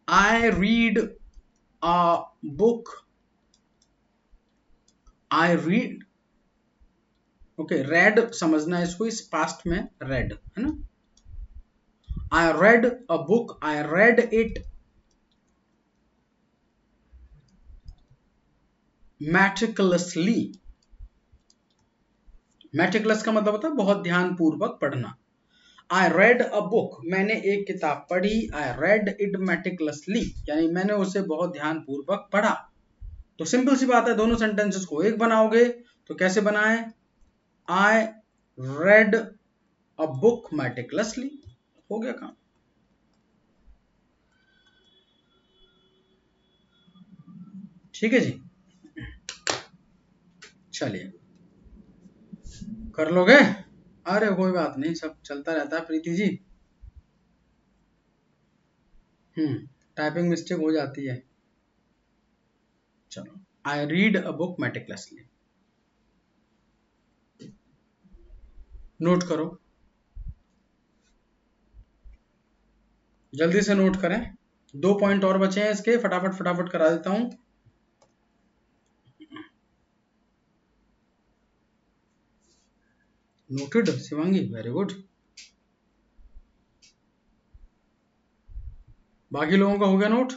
S1: I read a book, I read, okay, read समझना है इसको, इस पास्ट में रेड है ना, I read a book, I read it meticulously, meticulous का मतलब होता है बहुत ध्यानपूर्वक पढ़ना। आई रेड अ बुक, मैंने एक किताब पढ़ी, आई रेड इट मैटिकुलसली, यानी मैंने उसे बहुत ध्यानपूर्वक पढ़ा। तो सिंपल सी बात है, दोनों सेंटेंसेस को एक बनाओगे तो कैसे बनाए, आई रेड अ बुक मैटिकुलसली, हो गया काम। ठीक है जी, चलिए कर लोगे, अरे कोई बात नहीं, सब चलता रहता है प्रीति जी। टाइपिंग मिस्टेक हो जाती है, चलो, आई read a book meticulously, note करो, जल्दी से नोट करें, 2 पॉइंट और बचे हैं इसके, फटाफट फटाफट करा देता हूं। नोटेड शिवांगी, वेरी गुड, बाकी लोगों का हो गया नोट,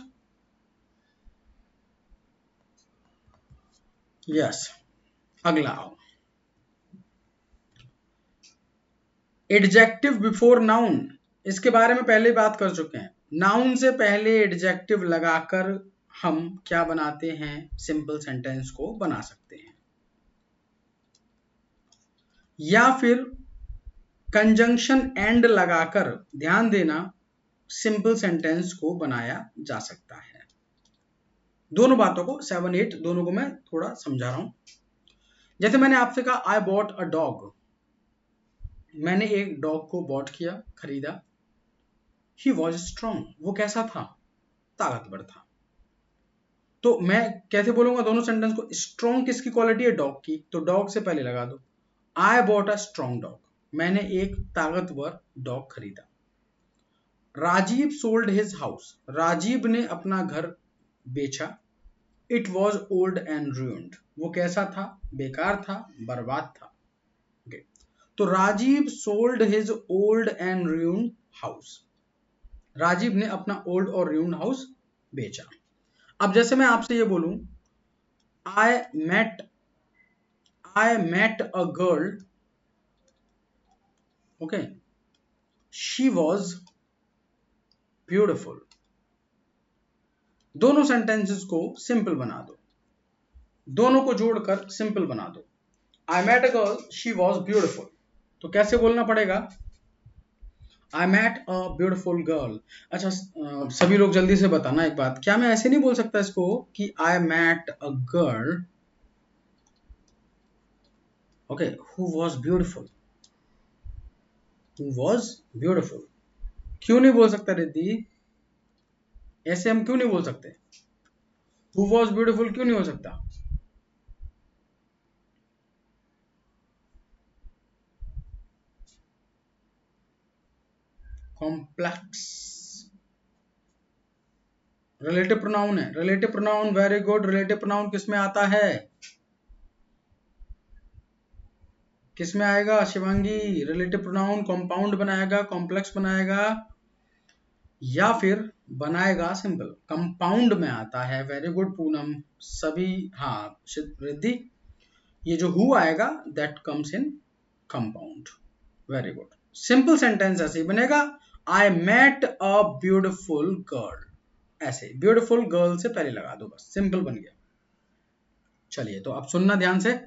S1: यस। अगला आओ, एडजेक्टिव बिफोर नाउन, इसके बारे में पहले बात कर चुके हैं, नाउन से पहले एडजेक्टिव लगाकर हम क्या बनाते हैं, सिंपल सेंटेंस को बना सकते हैं, या फिर कंजंक्शन एंड लगाकर, ध्यान देना, सिंपल सेंटेंस को बनाया जा सकता है। दोनों बातों को 7 8 दोनों को मैं थोड़ा समझा रहा हूं। जैसे मैंने आपसे कहा आई बॉट अ डॉग, मैंने एक डॉग को बॉट किया, खरीदा, ही वॉज स्ट्रॉन्ग, वो कैसा था, ताकतवर था। तो मैं कैसे बोलूंगा दोनों सेंटेंस को, स्ट्रॉन्ग किसकी क्वालिटी है, डॉग की, तो डॉग से पहले लगा दो, I bought a strong dog, मैंने एक ताकतवर डॉग खरीदा। Rajiv sold his house, Rajiv ने अपना घर बेचा। It was old and ruined, वो कैसा था? बेकार था, बर्बाद था। okay. तो Rajiv sold his old and ruined house, Rajiv ने अपना ओल्ड और ruined हाउस बेचा। अब जैसे मैं आपसे ये बोलूं, I met a girl, okay, she was beautiful. दोनों सेंटेंसेस को सिंपल बना दो, दोनों को जोड़कर सिंपल बना दो। I met a girl, she was beautiful, तो कैसे बोलना पड़ेगा? I met a beautiful girl. अच्छा, सभी लोग जल्दी से बताना एक बात, क्या मैं ऐसे नहीं बोल सकता इसको कि I met a girl, okay, who was beautiful, who was beautiful. क्यों नहीं बोल सकता रिद्धि? ऐसे हम क्यों नहीं बोल सकते? हु वॉज ब्यूटिफुल क्यों नहीं हो सकता? कॉम्प्लेक्स रिलेटिव प्रोनाउन है। Relative pronoun, very good. Relative pronoun किसमें आता है? किसमें आएगा शिवांगी? रिलेटिव प्रोनाउन कंपाउंड बनाएगा, कॉम्प्लेक्स बनाएगा, या फिर बनाएगा सिंपल? कंपाउंड में आता है। वेरी गुड पूनम, सभी, हाँ रिद्धि, ये जो हु आएगा that comes in compound. Very good. Simple sentence ऐसे ही बनेगा, I met a beautiful girl, ऐसे ब्यूटिफुल गर्ल से पहले लगा दो, बस सिंपल बन गया। चलिए, तो अब सुनना ध्यान से,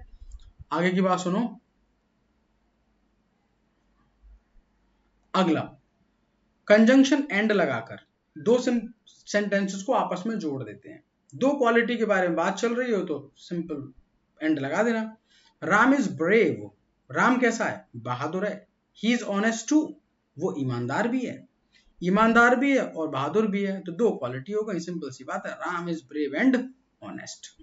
S1: आगे की बात सुनो। अगला, कंजंक्शन एंड लगाकर दो सेंटेंसेस को आपस में जोड़ देते हैं। दो क्वालिटी के बारे में बात चल रही हो तो सिंपल एंड लगा देना। राम इज ब्रेव, राम कैसा है? बहादुर है। ही इज ऑनेस्ट टू, वो ईमानदार भी है, ईमानदार भी है और बहादुर भी है, तो दो क्वालिटी हो गई, सिंपल सी बात है। Ram is brave and honest.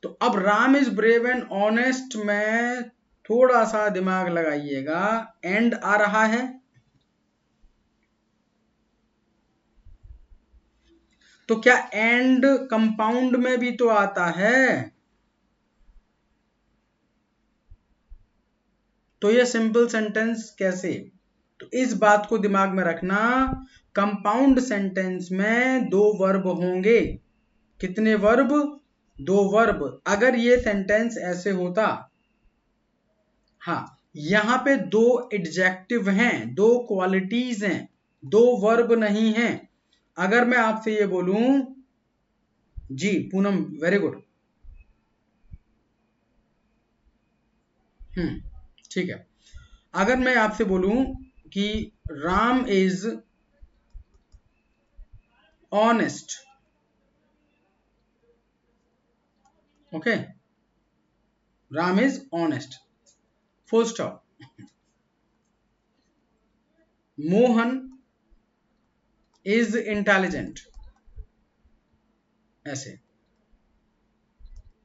S1: तो अब Ram is brave and honest में थोड़ा सा दिमाग लगाइएगा, एंड आ रहा है, तो क्या एंड कंपाउंड में भी तो आता है? तो ये सिंपल सेंटेंस कैसे? तो इस बात को दिमाग में रखना, कंपाउंड सेंटेंस में दो वर्ब होंगे। कितने वर्ब? दो वर्ब। अगर ये सेंटेंस ऐसे होता, हाँ, यहां पे दो एडजेक्टिव हैं, दो क्वालिटीज हैं, दो वर्ब नहीं हैं। अगर मैं आपसे ये बोलूं, जी पूनम वेरी गुड, ठीक है। अगर मैं आपसे बोलूं कि Ram is honest, okay, Ram is honest, full stop. Mohan is intelligent, ऐसे।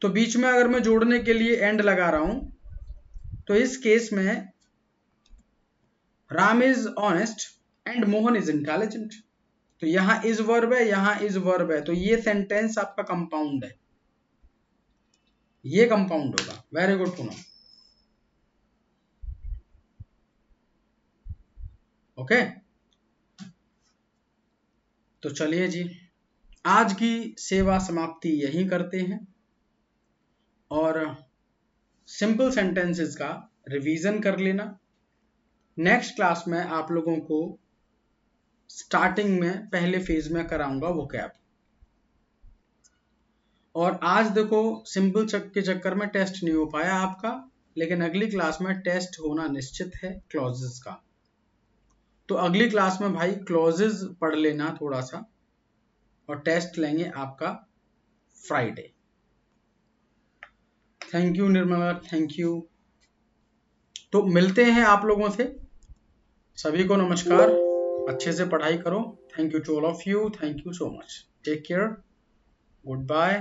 S1: तो बीच में अगर मैं जोड़ने के लिए एंड लगा रहा हूं, तो इस केस में Ram is honest and Mohan is intelligent. तो यहां इज वर्ब है, यहां इज वर्ब है, तो ये सेंटेंस आपका कंपाउंड है, ये कंपाउंड होगा। Very good Poonam, okay. तो चलिए जी, आज की सेवा समाप्ति यहीं करते हैं और सिंपल सेंटेंसेस का रिवीजन कर लेना। नेक्स्ट क्लास में आप लोगों को स्टार्टिंग में पहले फेज में कराऊंगा वोकैब। और आज देखो सिंपल के चक्कर में टेस्ट नहीं हो पाया आपका, लेकिन अगली क्लास में टेस्ट होना निश्चित है क्लॉजेस का। तो अगली क्लास में भाई क्लॉजेस पढ़ लेना थोड़ा सा, और टेस्ट लेंगे आपका Friday. Thank you Nirmala, thank you. तो मिलते हैं आप लोगों से, सभी को नमस्कार, अच्छे से पढ़ाई करो। Thank you to all of you, thank you so much, take care, goodbye,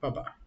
S1: bye bye.